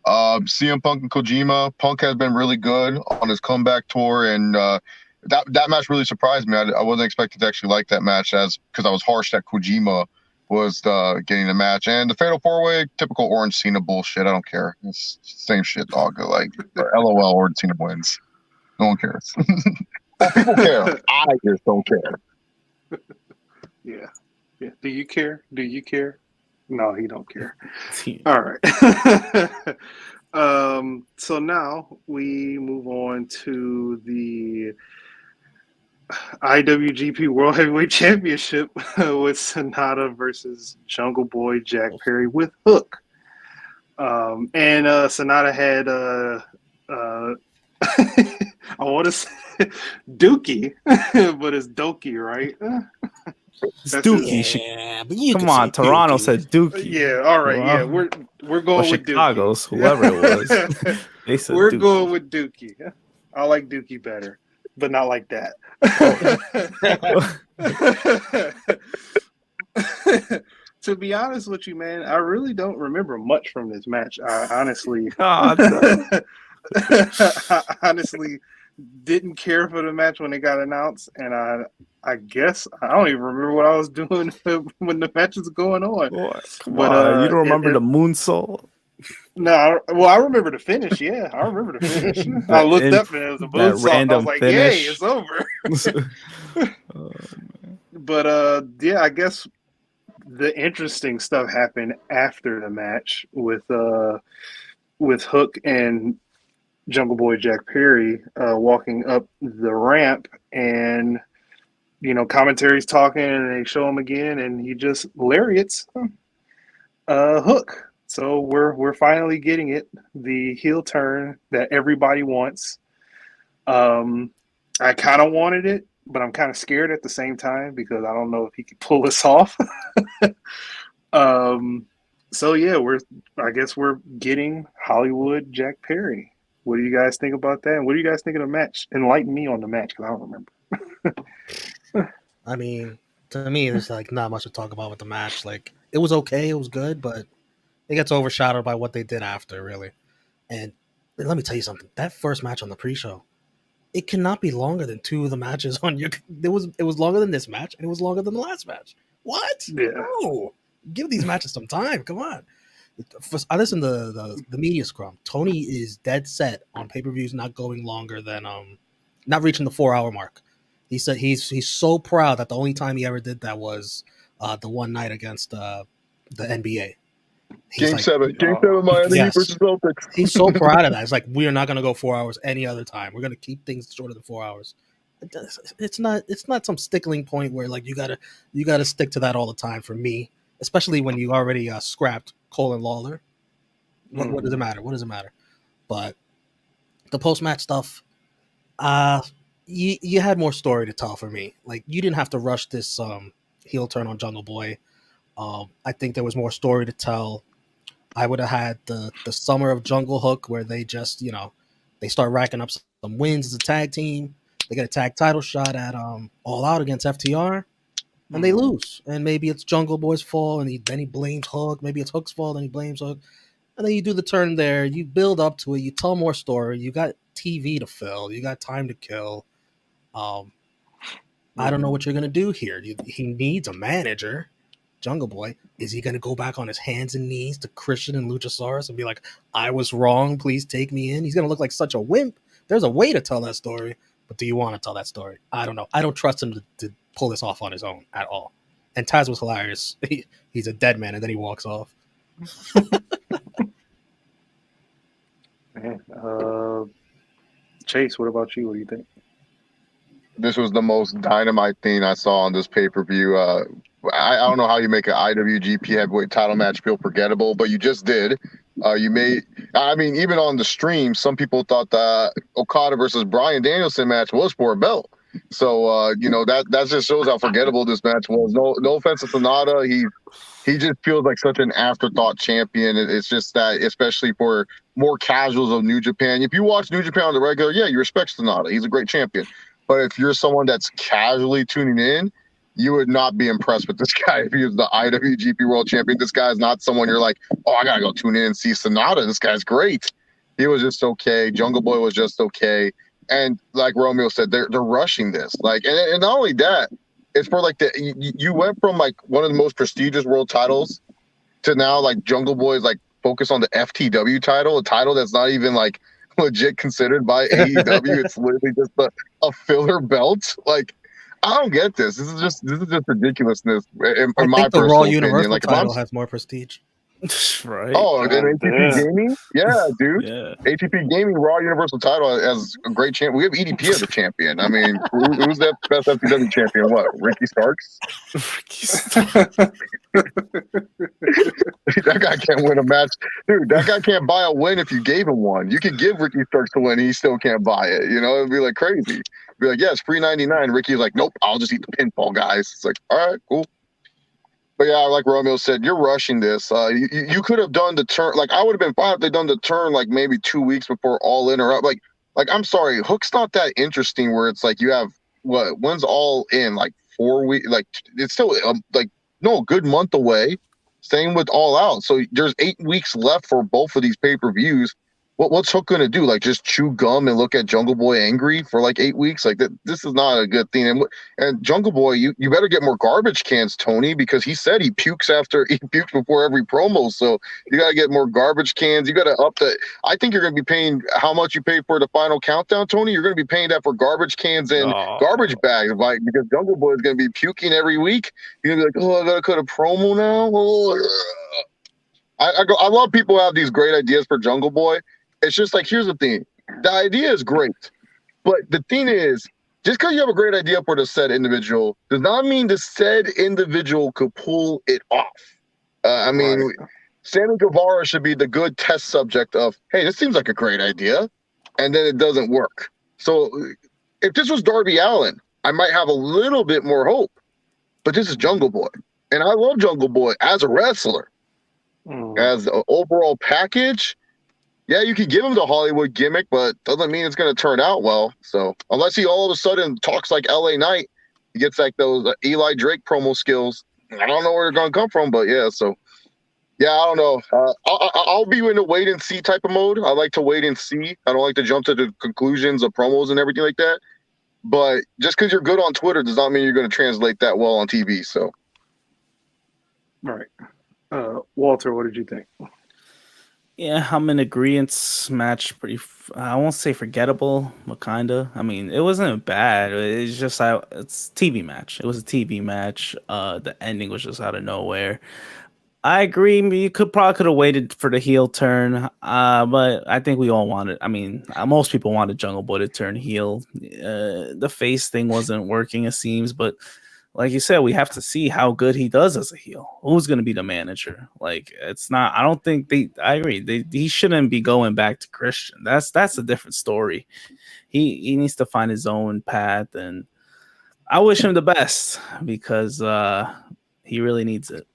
E: CM Punk and Kojima. Punk has been really good on his comeback tour, and that match really surprised me. I wasn't expecting to actually like that match, because I was harsh that Kojima was getting the match. And the Fatal 4-Way, typical Orange Cena bullshit. I don't care. It's same shit, dog. LOL, Orange Cena wins. No one cares. Well, people care. I just don't care.
A: Yeah. Do you care? No, he don't care. All right. So now we move on to the IWGP World Heavyweight Championship with Sonata versus Jungle Boy Jack Perry with Hook. And Sonata had I want to say Dookie, but it's Doki, right?
B: It's Dookie.
D: Yeah, but you
B: come on, Toronto
D: Dookie.
B: said Dookie.
A: Yeah, all right. Yeah, we're going with
B: Chicago's,
A: Dookie.
B: whoever it was. They said
A: we're
B: Dookie.
A: going with Dookie. I like Dookie better, but not like that. To be honest with you, man, I really don't remember much from this match. I honestly, I honestly didn't care for the match when it got announced, and I guess I don't even remember what I was doing when the match was going on.
B: Come on, you don't remember the moonsault?
A: No, I remember the finish. Yeah, I remember the finish. I looked up and it was a moonsault. I was like, "Yay, it's over!" But yeah, I guess the interesting stuff happened after the match with Hook and Jungle Boy Jack Perry walking up the ramp, and commentary's talking, and they show him again, and he just lariats Hook. So we're finally getting it, the heel turn that everybody wants. I kind of wanted it, but I'm kind of scared at the same time because I don't know if he could pull this off. So yeah, I guess we're getting Hollywood Jack Perry. What do you guys think about that? And what do you guys think of the match? Enlighten me on the match because I don't remember.
D: I mean, to me, there's like not much to talk about with the match. Like, it was okay, it was good, but it gets overshadowed by what they did after, really. And let me tell you something. That first match on the pre-show, it cannot be longer than two of the matches on your. It was longer than this match, and it was longer than the last match. What?
A: Yeah.
D: No, give these matches some time. Come on. I listened to the media scrum. Tony is dead set on pay per views not going longer than not reaching the 4 hour mark. He said he's so proud that the only time he ever did that was the one night against the NBA. He's
E: Game
D: like,
E: seven,
A: Oh,
E: Miami Heat
D: yes,
E: versus Celtics.
D: he's so proud of that. It's like, we are not going to go 4 hours any other time. We're going to keep things shorter than 4 hours. It's not some stickling point where like you gotta stick to that all the time. For me, especially when you already scrapped Cole and Lawler. What does it matter? What does it matter? But the post match stuff, you had more story to tell for me. Like, you didn't have to rush this heel turn on Jungle Boy. I think there was more story to tell. I would have had the summer of Jungle Hook where they just, they start racking up some wins as a tag team. They get a tag title shot at All Out against FTR, and they lose. And maybe it's Jungle Boy's fault, and then he blames Hook. Maybe it's Hook's fault, and he blames Hook. And then you do the turn there. You build up to it. You tell more story. You got TV to fill. You got time to kill. I don't know what you're gonna do here. He needs a manager. Jungle Boy, is he going to go back on his hands and knees to Christian and Luchasaurus and be like, I was wrong, please take me in? He's going to look like such a wimp. There's a way to tell that story, but do you want to tell that story? I don't know. I don't trust him to pull this off on his own at all. And Taz was hilarious. He's a dead man, and then he walks off.
A: man. Chase, what about you? What do you think?
E: This was the most dynamite thing I saw on this pay-per-view. I don't know how you make an IWGP heavyweight title match feel forgettable, but you just did. Even on the stream, some people thought the Okada versus Bryan Danielson match was for a belt. So, that just shows how forgettable this match was. No offense to Sonata. He just feels like such an afterthought champion. It's just that, especially for more casuals of New Japan. If you watch New Japan on the regular, yeah, you respect Sonata. He's a great champion. But if you're someone that's casually tuning in, you would not be impressed with this guy if he was the IWGP World Champion. This guy is not someone you're like, oh, I gotta go tune in and see Sonata. This guy's great. He was just okay. Jungle Boy was just okay. And like Romeo said, they're rushing this. Like, and not only that, it's for like you went from like one of the most prestigious world titles to now like Jungle Boy is like focused on the FTW title, a title that's not even like legit considered by AEW. It's literally just a filler belt. Like, I don't get this. This is just ridiculousness in
D: I
E: my
D: think the
E: personal
D: Raw
E: opinion.
D: Universal
E: Like, if I'm
D: title has more prestige.
B: Right.
E: then ATP
A: Yeah.
E: Gaming, yeah, dude.
B: Yeah.
E: ATP Gaming Raw Universal title as a great champ. We have EDP as a champion. I mean, who's that best FTW champion? What, Ricky Starks? That guy can't win a match, dude. That guy can't buy a win if you gave him one. You could give Ricky Starks a win, he still can't buy it. It'd be like crazy. Be like, yeah, it's free 99. Ricky's like, nope, I'll just eat the pinfall, guys. It's like, all right, cool. But yeah, like Romeo said, you're rushing this. You could have done the turn. Like, I would have been fine if they'd done the turn like maybe 2 weeks before All In or up. Like I'm sorry, Hook's not that interesting. Where it's like you have when's All In, like 4 weeks? Like, it's still a good month away. Same with All Out. So there's 8 weeks left for both of these pay-per-views. What's Hook going to do? Like, just chew gum and look at Jungle Boy angry for like 8 weeks? Like, this is not a good thing. And Jungle Boy, you better get more garbage cans, Tony, because he said he pukes before every promo. So you got to get more garbage cans. You got to up the. I think you're going to be paying how much you paid for the final countdown, Tony. You're going to be paying that for garbage cans and garbage bags, like, because Jungle Boy is going to be puking every week. You're going to be like, oh, I got to cut a promo now. Oh. I love people who have these great ideas for Jungle Boy. It's just like, here's the thing. The idea is great. But the thing is, just because you have a great idea for the said individual does not mean the said individual could pull it off. Right. Sammy Guevara should be the good test subject of, hey, this seems like a great idea, and then it doesn't work. So if this was Darby Allin, I might have a little bit more hope. But this is Jungle Boy. And I love Jungle Boy as a wrestler. As an overall package, yeah, you could give him the Hollywood gimmick, but doesn't mean it's going to turn out well. So unless he all of a sudden talks like LA Knight, he gets like those Eli Drake promo skills. I don't know where they're going to come from, but yeah. So yeah, I don't know. I'll be in a wait and see type of mode. I like to wait and see. I don't like to jump to the conclusions of promos and everything like that. But just because you're good on Twitter does not mean you're going to translate that well on TV. So,
A: Right. Walter, what did you think?
B: Yeah, I'm in agreement. Match pretty. I won't say forgettable, but kinda. I mean, it wasn't bad. It's just it's TV match. It was a TV match. The ending was just out of nowhere. I agree. You could have waited for the heel turn. But I think we all wanted. I mean, most people wanted Jungle Boy to turn heel. The face thing wasn't working, it seems, but. Like you said, we have to see how good he does as a heel. Who's going to be the manager? Like, it's not. I don't think I agree. He shouldn't be going back to Christian. That's a different story. He needs to find his own path, and I wish him the best because he really needs it.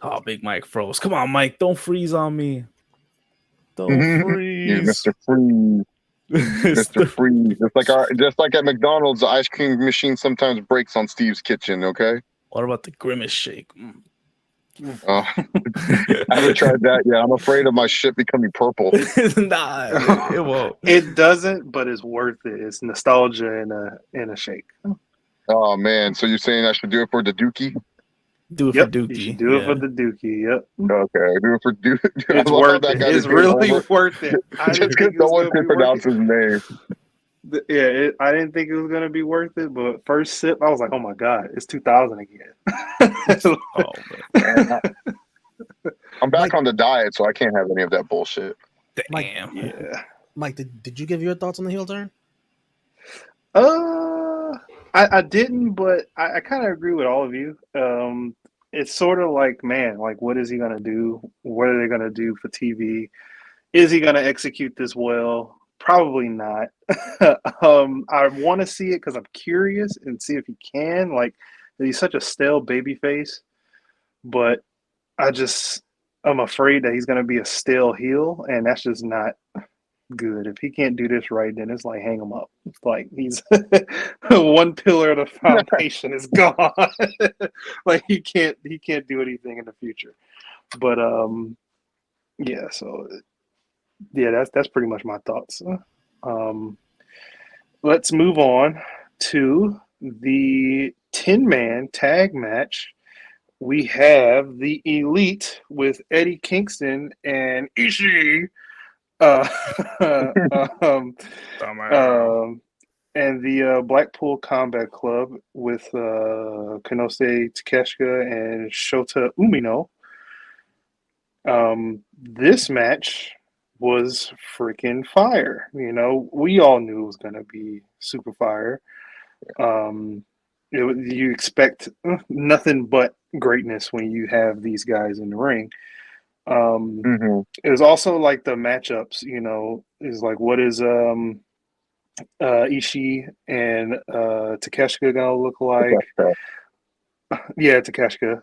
B: Oh, Big Mike froze. Come on, Mike, don't freeze on me. Don't freeze,
E: Mr. Freeze. Mr. Freeze. Just like at McDonald's, the ice cream machine sometimes breaks on Steve's kitchen. Okay.
B: What about the grimace shake?
E: I haven't tried that yet. I'm afraid of my shit becoming purple.
B: Nah, it won't.
A: It doesn't, but it's worth it. It's nostalgia in a shake.
E: Oh man! So you're saying I should do it for the Dookie?
B: Do it
A: Yep,
B: for Dookie.
A: you should do it for the Dookie. Yep.
E: Okay, do it for Dookie.
A: It's worth it. It's really worth it.
E: Just because no one can pronounce his name.
A: Yeah, I didn't think it was gonna be worth it, but first sip, I was like, "Oh my god, it's 2000 again."
B: Oh,
E: man. I'm back on the diet, so I can't have any of that bullshit.
B: Damn.
A: Yeah.
D: Mike, did you give your thoughts on the heel turn?
A: I didn't, but I kind of agree with all of you. It's sort of like, man, like what is he gonna do? What are they gonna do for TV? Is he gonna execute this well? Probably not. I want to see it because I'm curious and see if he can. Like, he's such a stale baby face, but I'm afraid that he's gonna be a stale heel, and that's just not good. If he can't do this right, then it's like hang him up. It's like he's one pillar of the foundation is gone. Like he can't do anything in the future. But yeah, so yeah, that's pretty much my thoughts. Let's move on to the 10-man tag match. We have the Elite with Eddie Kingston and Ishii. And the Blackpool Combat Club with Konosuke Takeshita and Shota Umino. This match was freaking fire. You know, we all knew it was going to be super fire. You expect nothing but greatness when you have these guys in the ring. It was also like the matchups, you know, is like what is Ishii and Takeshita gonna look like? Yeah, Takeshita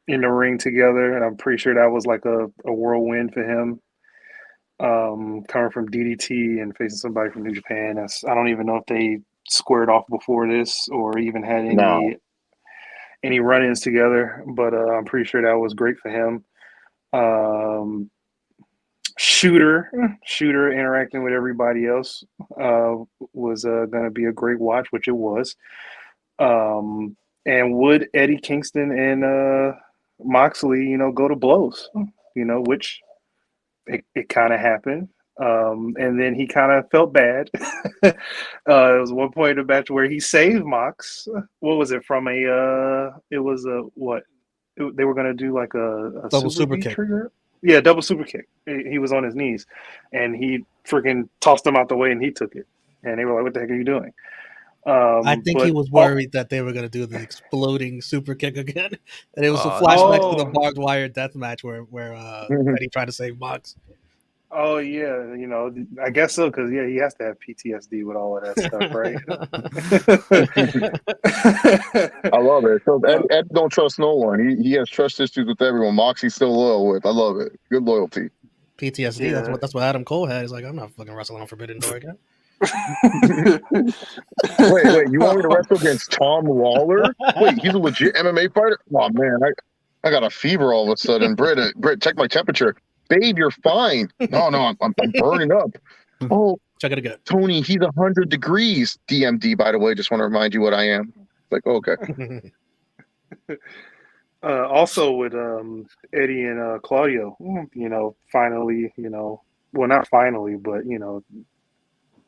A: in the ring together, and I'm pretty sure that was like a whirlwind for him. Coming from DDT and facing somebody from New Japan. I don't even know if they squared off before this or even had any run-ins together, but I'm pretty sure that was great for him. Shooter interacting with everybody else was going to be a great watch, which it was. And would Eddie Kingston and Moxley, you know, go to blows, you know, which it kind of happened. And then he kind of felt bad. It was one point in the match where he saved Mox. What was it from it was a what? They were going to do like a
D: double super kick.
A: Trigger? Yeah, double super kick. He was on his knees, and he freaking tossed him out the way, and he took it. And they were like, "What the heck are you doing?"
D: I think he was worried that they were going to do the exploding super kick again, and it was a flashback to the barbed wire death match where Eddie tried to save Mox.
A: Oh yeah, I guess so because yeah, he has to have PTSD with all of that stuff, right?
E: I love it. So
A: uh,
E: Ed don't trust no one. He has trust issues with everyone. Moxie's still loyal with. I love it. Good loyalty.
D: PTSD.
A: yeah.
D: That's what Adam Cole had. He's like, I'm not fucking wrestling on Forbidden Door again.
E: Wait. You want me to wrestle against Tom Lawler? Wait, he's a legit MMA fighter? Oh man, I got a fever all of a sudden. Britt, check my temperature. Babe, you're fine. No, I'm burning up. Oh,
D: Check it again.
E: Tony, he's 100 degrees. DMD, by the way. Just want to remind you what I am. Like, okay.
A: Also with Eddie and Claudio, finally, well, not finally, but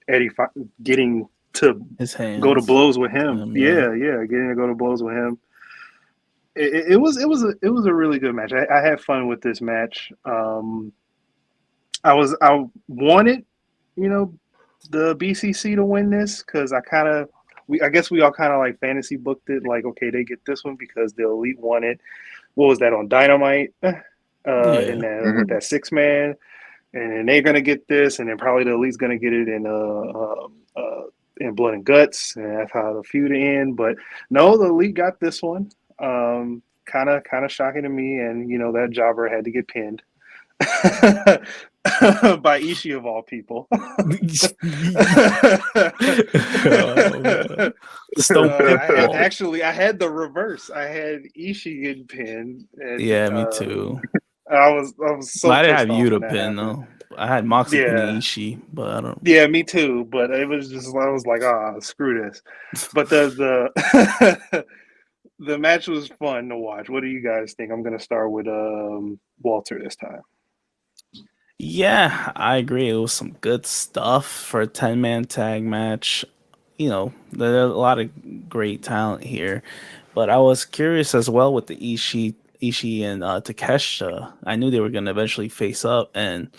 A: Eddie getting to
B: His hands.
A: go to blows with him. Yeah, getting to go to blows with him. It was a really good match. I had fun with this match. I wanted, the BCC to win this because I guess we all kind of like fantasy booked it like, okay, they get this one because the Elite won it. What was that on Dynamite? In that with that 6-man, and then they're gonna get this, and then probably the Elite's gonna get it in Blood and Guts, and that's how the feud end. But no, the Elite got this one. Kind of shocking to me, and that jobber had to get pinned by Ishii of all people. I had the reverse. I had Ishii getting pinned. And,
B: yeah, me too.
A: I was so.
B: I didn't
A: pissed
B: have you
A: off
B: to
A: when that
B: pin
A: happened.
B: though. I had Moxie pinning
A: Yeah.
B: Ishii, but I don't.
A: Yeah, me too. But it was just I was like, screw this. But the the match was fun to watch. What do you guys think? I'm gonna start with Walter this time.
B: Yeah, I agree. It was some good stuff for a 10-man tag match. There's a lot of great talent here. But I was curious as well with the Ishii and Takeshita. I knew they were going to eventually face up, and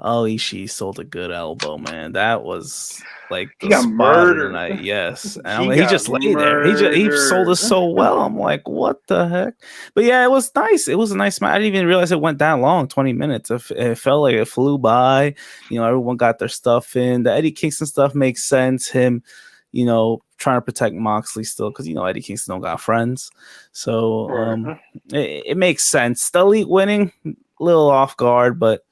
B: Ishii sold a good elbow, man. That was like
A: He
B: the
A: got
B: spot of the
A: murdered.
B: night. Yes, and
A: He
B: he
A: got
B: just lay there. He sold us
A: murdered.
B: so well. I'm like, what the heck? But yeah, it was nice. It was a nice match. I didn't even realize it went that long, 20 minutes. It felt like it flew by. Everyone got their stuff in. The Eddie Kingston stuff makes sense. Him, trying to protect Moxley still because Eddie Kingston don't got friends. So
A: Right.
B: it makes sense. The Elite winning, a little off guard, but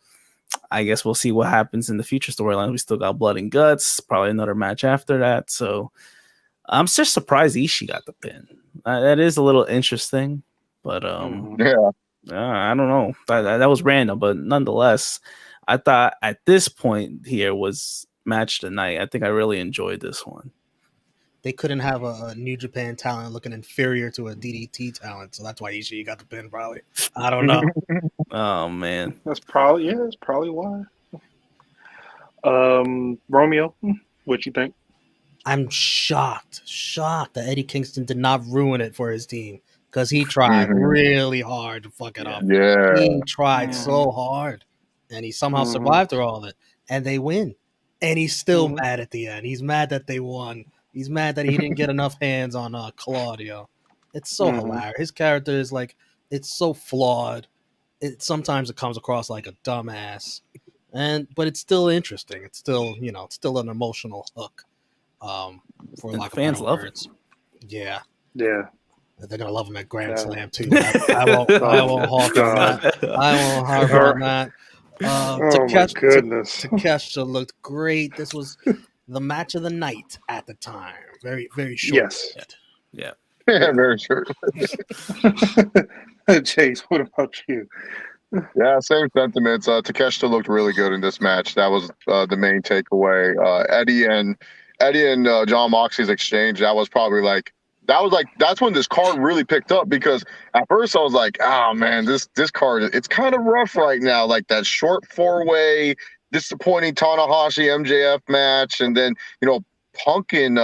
B: I guess we'll see what happens in the future storyline. We still got Blood and Guts, probably another match after that. So I'm just surprised Ishii got the pin. That is a little interesting, but
E: Yeah.
B: I don't know. That was random, but nonetheless, I thought at this point here was match of the night. I think I really enjoyed this one.
D: They couldn't have a New Japan talent looking inferior to a DDT talent, so that's why Ishii got the pin. Probably, I don't know.
B: Oh man,
A: That's probably why. Romeo, what you think?
D: I'm shocked that Eddie Kingston did not ruin it for his team because he tried really hard to fuck it up.
E: Yeah.
D: He tried so hard, and he somehow survived through all of it, and they win. And he's still mad at the end. He's mad that they won. He's mad that he didn't get enough hands on Claudio. It's so hilarious. His character is like, it's so flawed. Sometimes it comes across like a dumbass, but it's still interesting. It's still it's still an emotional hook. For
B: and
D: lack of
B: fans
D: better
B: love
D: words. Yeah.
A: Yeah.
D: They're gonna love him at Grand
A: Yeah.
D: Slam too. I won't harp on that. I won't harp on that.
A: Oh my goodness.
D: Takeshita looked great. This was the match of the night at the time. Very, very short.
A: Yes.
B: Yeah.
E: Yeah, very sure.
A: Chase, what about you?
E: Yeah, same sentiments. Takeshita looked really good in this match. That was the main takeaway. Eddie and John Moxley's exchange. That's when this card really picked up because at first I was like, oh man, this card it's kind of rough right now. Like that short 4-way disappointing Tanahashi MJF match, and then Punk and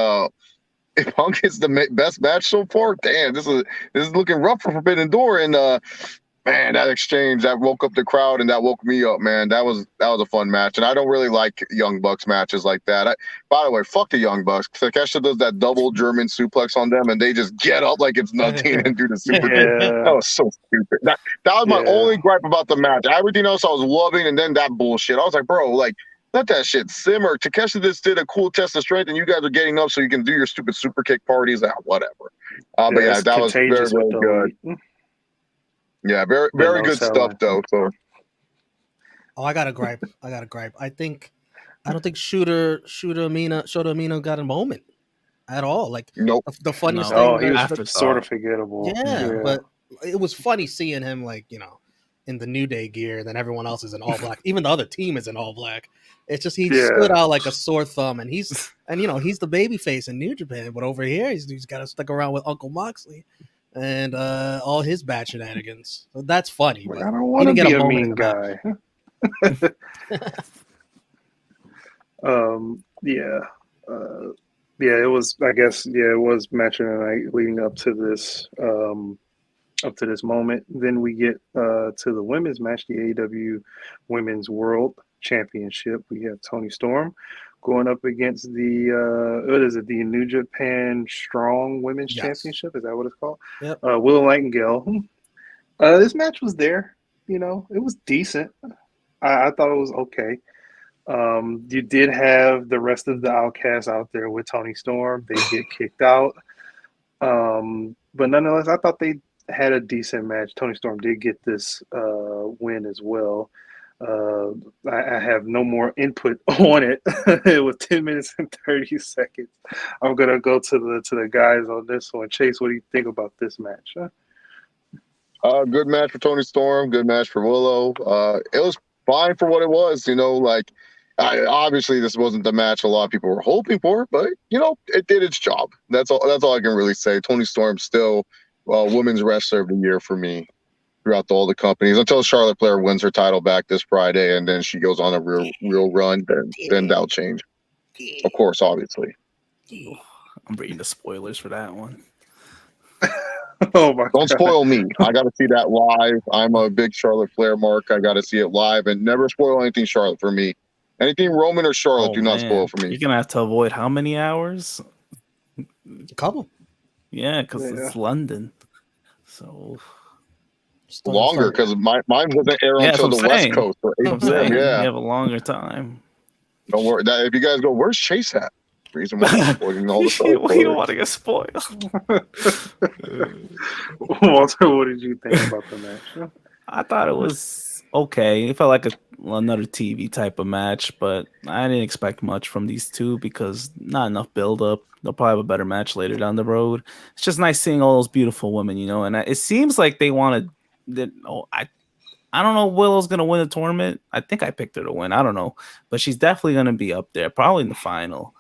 E: Punk is the best match so far. Damn, this is looking rough for Forbidden Door, and man, that exchange that woke up the crowd and that woke me up, man. That was a fun match, and I don't really like Young Bucks matches like that. By the way, fuck the Young Bucks. Takeshita does that double German suplex on them, and they just get up like it's nothing and do the super kick. That
A: Yeah,
E: was so stupid. That was my
A: yeah.
E: only gripe about the match. Everything else I was loving, and then that bullshit. I was like, bro, like. Let that shit simmer. Takeshita just did a cool test of strength, and you guys are getting up so you can do your stupid super kick parties. Whatever. But yeah,
A: It's
E: that was very,
A: contagious with
E: very
A: the
E: good.
A: elite,
E: Yeah, very,
A: but
E: very
A: no
E: good stuff
A: selling.
E: though. So
D: Oh, I got a gripe. I don't think Shooter Amino got a moment at all. Like
E: nope.
D: the funniest
B: No,
A: Oh,
D: thing,
A: he was sort
B: afterthought.
A: of forgettable.
D: yeah,
A: Yeah,
D: but it was funny seeing him like in the New Day gear, and then everyone else is in all black. Even the other team is in all black. It's just he stood
A: yeah.
D: out like a sore thumb, and he's the baby face in New Japan, but over here he's got to stick around with Uncle Moxley and all his bad shenanigans. So that's funny,
A: Like,
D: but
A: I don't
D: he
A: want to
D: didn't get a
A: be a
D: moment in
A: mean
D: the match.
A: guy. Yeah. Uh, yeah, it was. I guess. Yeah, it was match of the night leading up to this moment. Then we get to the women's match, the AEW Women's World Championship. We have Tony Storm going up against the what is it? The New Japan Strong Women's
D: Yes.
A: Championship. Is that what it's called?
D: Yep.
A: Willow Nightingale. This match was there. It was decent. I thought it was okay. You did have the rest of the Outcasts out there with Tony Storm. They get kicked out. But nonetheless, I thought they had a decent match. Tony Storm did get this win as well. Uh, I have no more input on it. It was 10 minutes and 30 seconds. I'm gonna go to the guys on this one. Chase, what do you think about this match?
E: Good match for Tony Storm. Good match for Willow. It was fine for what it was. Obviously this wasn't the match a lot of people were hoping for, but it did its job. That's all. That's all I can really say. Tony Storm's still women's wrestler of the year for me throughout all the companies until Charlotte Flair wins her title back this Friday, and then she goes on a real run. Then that'll change, of course, obviously.
B: I'm reading the spoilers for that one.
A: Oh my
E: Don't
A: god!
E: spoil me. I got to see that live. I'm a big Charlotte Flair mark. I got to see it live, and never spoil anything Charlotte for me. Anything Roman or Charlotte, do not spoil for me.
B: You're gonna have to avoid how many hours?
D: A couple.
B: Yeah, because
A: Yeah.
B: it's London. So
E: Longer because mine doesn't air
B: yeah,
E: until the
B: that's what I'm
E: West
B: saying.
E: Coast. So 8
B: I'm
E: p.m.
B: saying
E: Yeah,
B: you have a longer time.
E: don't worry. If you guys go, where's Chase at? Reason why I'm spoiling all the
B: You
E: stories.
B: don't want to get spoiled.
A: Walter, what did you think about the match?
B: I thought it was okay. It felt like another TV type of match, but I didn't expect much from these two because not enough build up. They'll probably have a better match later down the road. It's just nice seeing all those beautiful women, and it seems like they wanted that. Oh, I don't know if Willow's gonna win the tournament. I think I picked her to win. I don't know, but she's definitely gonna be up there, probably in the final.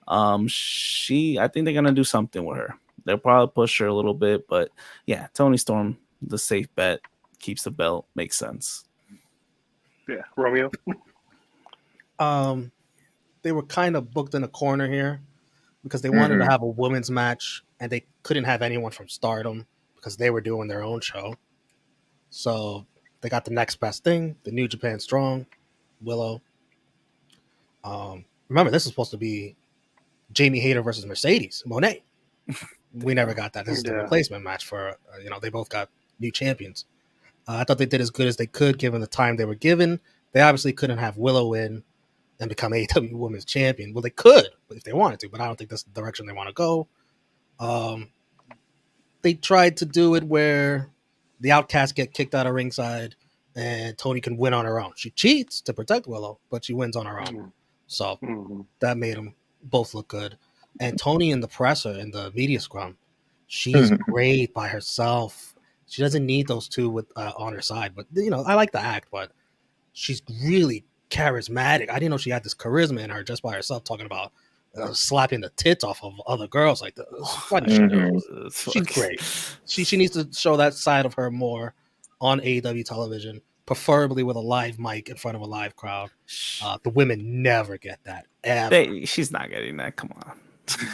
B: I think they're gonna do something with her. They'll probably push her a little bit, but yeah, Tony Storm, the safe bet, keeps the belt. Makes sense.
A: Yeah, Romeo.
D: They were kind of booked in a corner here because they wanted to have a women's match and they couldn't have anyone from Stardom because they were doing their own show. So they got the next best thing, the New Japan Strong, Willow. Remember, this is supposed to be Jamie Hayter versus Mercedes Monet. We never got that. This is the replacement match for, they both got new champions. I thought they did as good as they could given the time they were given. They obviously couldn't have Willow win and become AEW Women's Champion. Well, they could if they wanted to, but I don't think that's the direction they want to go. They tried to do it where the Outcasts get kicked out of ringside and Tony can win on her own. She cheats to protect Willow, but she wins on her own. So that made them both look good. And Tony in the presser in the media scrum, she's great by herself. She doesn't need those two with on her side. But, I like the act, but she's really charismatic. I didn't know she had this charisma in her just by herself talking about slapping the tits off of other girls like that. Funny shit. She's great. She needs to show that side of her more on AEW television, preferably with a live mic in front of a live crowd. The women never get that. Ever.
B: She's not getting that. Come on.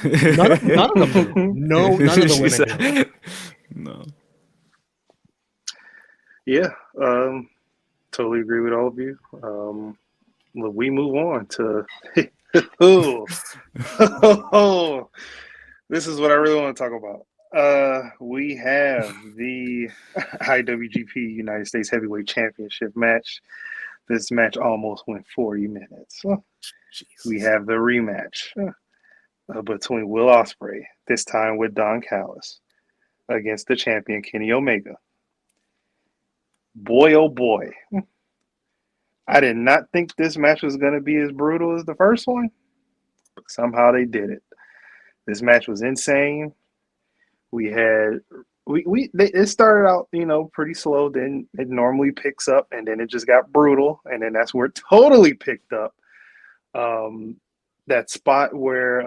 D: None of them do. None of the women do.
B: No.
A: Yeah, totally agree with all of you. Look, we move on to oh, oh, this is what I really want to talk about. We have the IWGP United States Heavyweight Championship match. This match almost went 40 minutes. We
B: Jesus.
A: have the rematch between Will Ospreay, this time with Don Callis, against the champion Kenny Omega. Boy, oh boy. I did not think this match was going to be as brutal as the first one, but somehow they did it. This match was insane. We had it started out, pretty slow. Then it normally picks up, and then it just got brutal, and then that's where it totally picked up. That spot where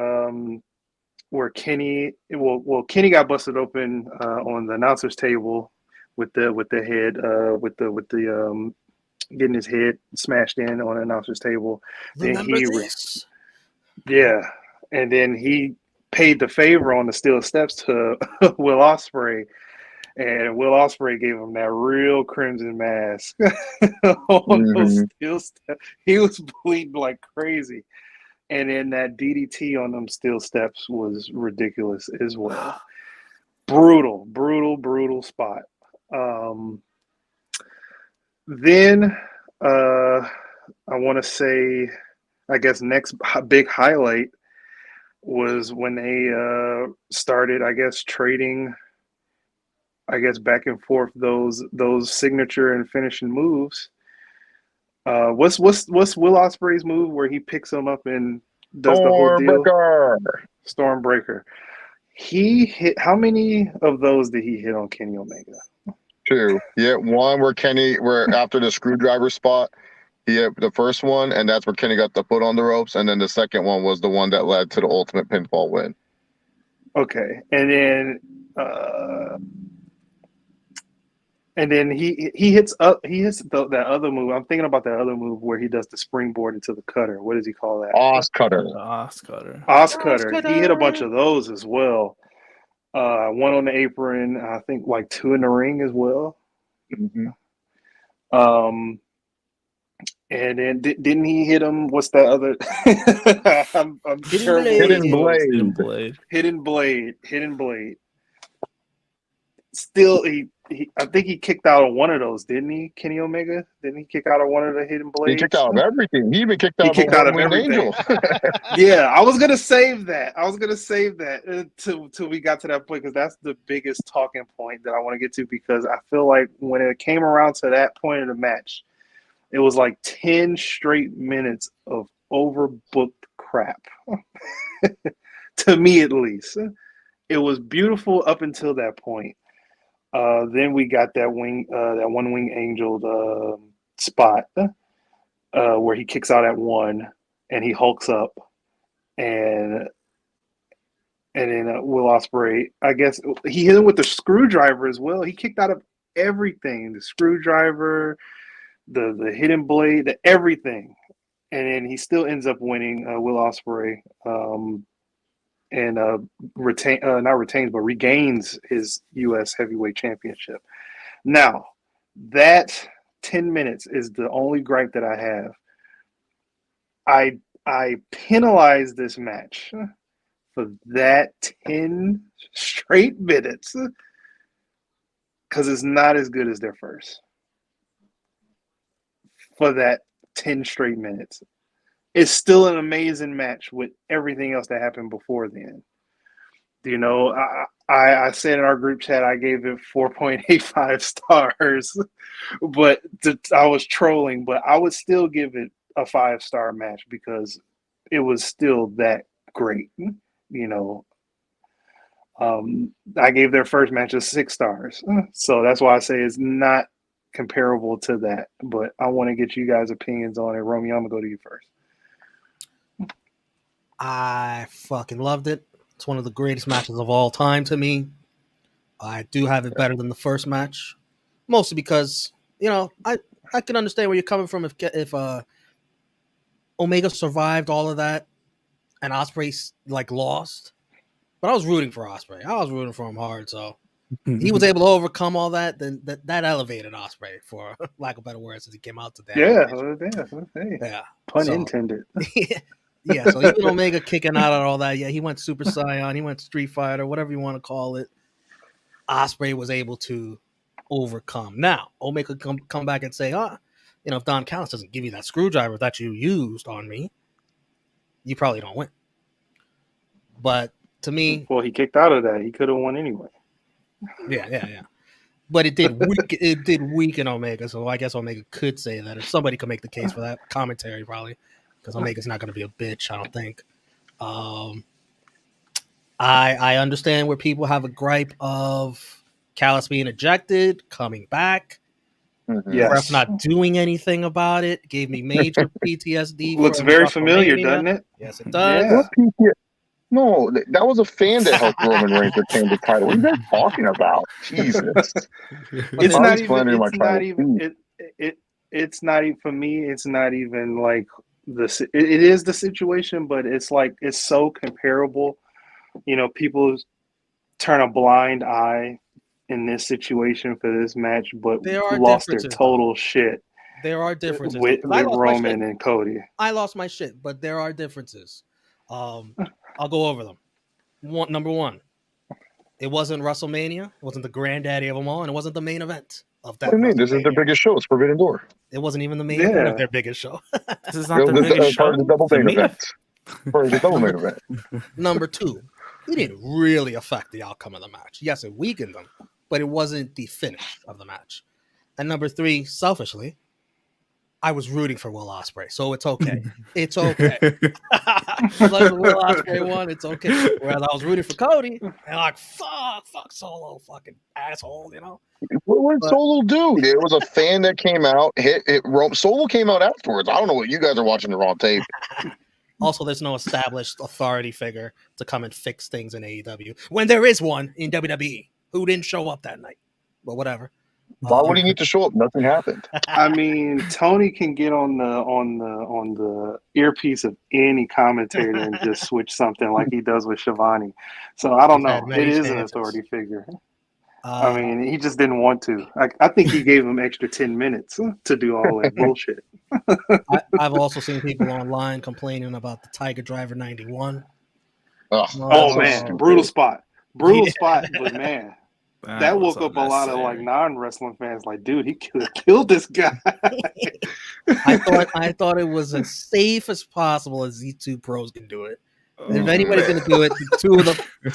A: Kenny got busted open on the announcer's table with the head with the getting his head smashed in on the announcer's table.
D: Remember this?
A: Yeah, and then he paid the favor on the steel steps to Will Ospreay, and Will Ospreay gave him that real crimson mask on those
E: Hmm.
A: steel steps. He was bleeding like crazy, and then that DDT on them steel steps was ridiculous as well. Brutal, brutal, brutal spot. Then I want to say, I guess next big highlight was when they started, I guess, trading, I guess, back and forth those signature and finishing moves. What's Will Ospreay's move where he picks him up and does the whole deal?
E: Stormbreaker.
A: Stormbreaker. He hit, how many of those did he hit on Kenny Omega?
E: 2. Yeah, one where after the screwdriver spot, he hit the first one, and that's where Kenny got the foot on the ropes, and then the second one was the one that led to the ultimate pinfall win.
A: Okay, uh, and then he hits that other move. I'm thinking about that other move where he does the springboard into the cutter. What does he call that?
E: Oscutter.
B: Oscar.
A: Oscutter. He hit a bunch of those as well. One on the apron. I think like 2 in the ring as well.
E: Mm-hmm.
A: And then didn't he hit him? What's that other? I'm
D: Hidden
A: terrible
D: Blade.
A: with
E: Hidden
A: those.
B: Hidden
E: Blade.
B: blade.
A: Hidden blade. Still, I think he kicked out of one of those, didn't he? Kenny Omega? Didn't he kick out of one of the hidden
E: He
A: blades?
E: kicked out of everything. He even kicked
A: He
E: out of a
A: kicked out of
E: one-winged
A: everything.
E: angel.
A: Yeah, I was gonna save that. Till we got to that point, because that's the biggest talking point that I want to get to, because I feel like when it came around to that point of the match, it was like 10 straight minutes of overbooked crap. To me, at least, it was beautiful up until that point. Then we got that one wing angel spot where he kicks out at one and he hulks up, and then Will Ospreay, I guess he hit him with the screwdriver as well. He kicked out of everything: the screwdriver, the hidden blade, everything, and then he still ends up winning. Will Ospreay, and not retains, but regains his U.S. Heavyweight Championship. Now, that 10 minutes is the only gripe that I have. I penalized this match for that 10 straight minutes because it's not as good as their first. For that 10 straight minutes, it's still an amazing match with everything else that happened before then. I said in our group chat I gave it 4.85 stars, but I was trolling, but I would still give it a 5-star match because it was still that great. You know, I gave their first match a 6 stars, so that's why I say it's not comparable to that. But I want to get you guys' opinions on it. Romeo, I'm gonna go to you first.
D: I fucking loved it. It's one of the greatest matches of all time to me. I do have it better than the first match, mostly because I can understand where you're coming from if Omega survived all of that and Ospreay like lost, but I was rooting for Ospreay. I was rooting for him hard, so he was able to overcome all that, then that elevated Osprey, for lack of better words, as he came out to that.
A: Hey,
D: Yeah.
A: pun
D: So-
A: intended.
D: Yeah, so even Omega kicking out and all that, yeah, he went Super Saiyan, he went Street Fighter, whatever you want to call it. Osprey was able to overcome. Now, Omega come back and say, if Don Callis doesn't give you that screwdriver that you used on me, you probably don't win. But to me,
A: Well, he kicked out of that. He could have won anyway.
D: yeah. But it did weaken Omega, so I guess Omega could say that. If somebody could make the case for that, commentary probably, because Omega's not going to be a bitch, I don't think. I understand where people have a gripe of Callis being ejected, coming back.
A: Yes.
D: Ref not doing anything about it. Gave me major PTSD.
A: Looks
D: from
A: very familiar,
D: WrestleMania.
A: doesn't it?
D: Yes, it does.
A: Yeah.
E: What PTSD? No, that was a fan that helped Roman Reigns retain the title. What are you guys talking about? Jesus.
A: It's
E: I'm
A: not
E: slandering
A: even.
E: my
A: It's not
E: tribal
A: even.
E: chief.
A: It's not even for me. It's not even like the. It is the situation, but it's like it's so comparable. People turn a blind eye in this situation for this match, but
D: There are
A: lost their
D: differences,
A: total shit
D: There are differences.
A: with
D: 'Cause I lost my shit.
A: Roman and Cody.
D: I lost my shit, but there are differences. I'll go over them. Number one, it wasn't WrestleMania. It wasn't the granddaddy of them all, and it wasn't the main event of that.
E: What do you mean? This is the
D: WrestleMania.
E: biggest show. It's Forbidden Door.
D: It wasn't even the main event
A: Yeah.
D: of their biggest show.
B: This is not the biggest
E: part of the
B: show.
E: double
B: The
E: main
B: main
E: event. Part of the double main event.
D: Number two, it didn't really affect the outcome of the match. Yes, it weakened them, but it wasn't the finish of the match. And number three, selfishly, I was rooting for Will Ospreay, so it's okay. It's okay. Like Will Ospreay won, it's okay. Whereas I was rooting for Cody, and like fuck Solo, fucking asshole,
E: What did Solo do? It was a fan that came out, hit it. Solo came out afterwards. I don't know what you guys are watching the wrong tape.
D: Also, there's no established authority figure to come and fix things in AEW when there is one in WWE who didn't show up that night. But whatever.
E: Why would he need to show up? Nothing happened.
A: I mean, Tony can get on the earpiece of any commentator and just switch something like he does with Shivani. So I don't
D: He's had
A: know.
D: many
A: It is an
D: chances.
A: authority figure. I mean, he just didn't want to. I think he gave him extra 10 minutes to do all that bullshit.
D: I've also seen people online complaining about the Tiger Driver 91.
E: Ugh,
A: Oh
E: so
A: man,
E: stupid.
A: brutal spot,
D: Yeah.
A: spot. But man, that
B: was
A: woke up a lot of like
B: unnecessary.
A: non-wrestling fans. Like, dude, he killed this guy.
D: I thought it was as safe as possible as these two pros can do it. If anybody's
B: man.
D: going to do it,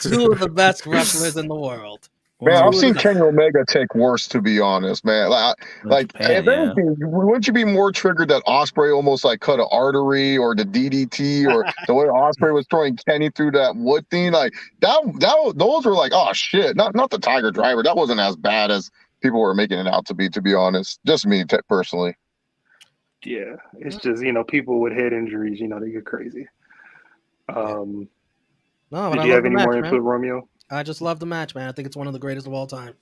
D: two of the best wrestlers in the world.
E: Man,
B: Well,
E: I've seen Kenny Omega take worse, to be honest, man. Like
B: Japan,
E: if anything, wouldn't you be more triggered that Osprey almost like cut an artery, or the DDT, or the way Osprey was throwing Kenny through that wood thing? Like those were like, oh shit, not the Tiger Driver. That wasn't as bad as people were making it out to be honest. Just me personally.
A: Yeah, it's just people with head injuries, they get crazy.
D: No, but
A: Did
D: I
A: you
D: love
A: have
D: the
A: any
D: match,
A: more
D: man.
A: input, Romeo?
D: I just love the match, man. I think it's one of the greatest of all time.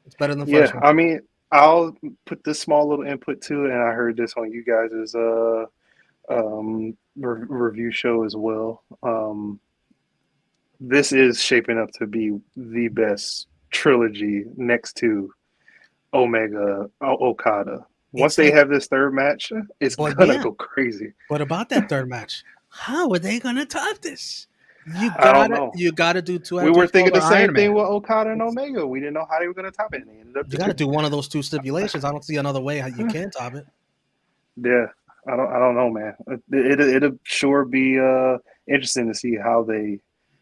D: It's better than the first one.
A: I mean, I'll put this small little input to it, and I heard this on you guys' review show as well. This is shaping up to be the best trilogy next to Omega Okada. Once they have this third match, it's gonna go crazy.
D: But about that third match, how are they gonna top this?
A: I don't know.
D: You gotta do two.
A: We were thinking the same
D: Iron
A: thing
D: Man.
A: with Okada and Omega. We didn't know how they were gonna top it. And they ended up
D: You gotta do one of those two stipulations. I don't see another way how you can top it.
A: Yeah, I don't know, man. It'll sure be interesting to see how they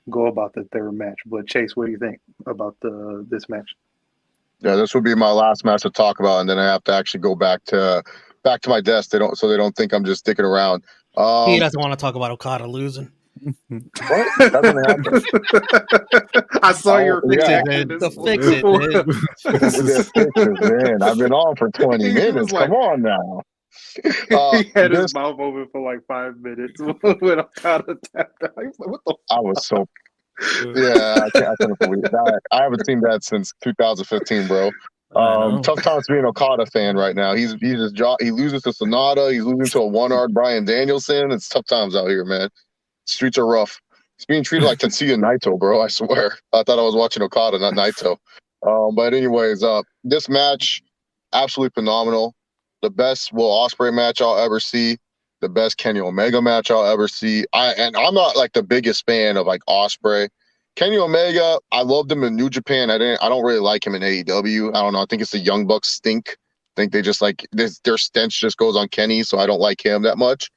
A: go about the third match. But Chase, what do you think about this match?
E: Yeah, this would be my last match to talk about, and then I have to actually go back to my desk. They don't think I'm just sticking around.
D: He doesn't want to talk about Okada losing.
E: What? That's gonna happen.
A: I saw your
D: Fix
E: yeah.
D: it, man. The fix it, man.
E: This fixes, man. I've been on for 20
A: He was
E: minutes.
A: like-
E: Come on now.
A: He had his
E: This-
A: mouth open for like 5 minutes when Okada tapped out. He was like, "What the?"
E: I was so yeah. I couldn't believe that. I haven't seen that since 2015, bro.
B: I know.
E: Tough times being an Okada fan right now. He loses to Sonata. He's losing to a one-armed Bryan Danielson. It's tough times out here, man. Streets are rough. He's being treated like Tetsuya Naito, bro. I swear. I thought I was watching Okada, not Naito. But anyways, this match absolutely phenomenal. The best Will Ospreay match I'll ever see. The best Kenny Omega match I'll ever see. I'm not like the biggest fan of like Ospreay. Kenny Omega, I loved him in New Japan. I don't really like him in AEW. I don't know. I think it's the Young Bucks stink. I think they just like their stench just goes on Kenny, so I don't like him that much.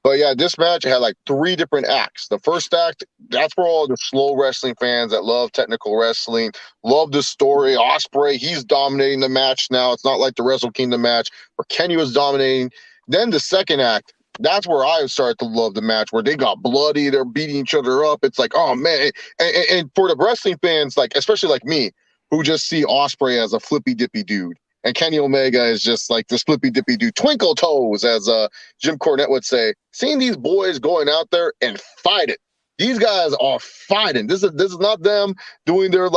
E: But yeah, this match had like 3 different acts. The first act, that's for all the slow wrestling fans that love technical wrestling, love the story. Ospreay, he's dominating the match now. It's not like the Wrestle Kingdom match where Kenny was dominating. Then the second act, that's where I started to love the match, where they got bloody, they're beating each other up. It's like, oh man. And for the wrestling fans, like especially like me, who just see Ospreay as a flippy dippy dude. And Kenny Omega is just like this flippy dippy dude, twinkle toes, as Jim Cornette would say. Seeing these boys going out there and fighting, these guys are fighting. This is not them doing their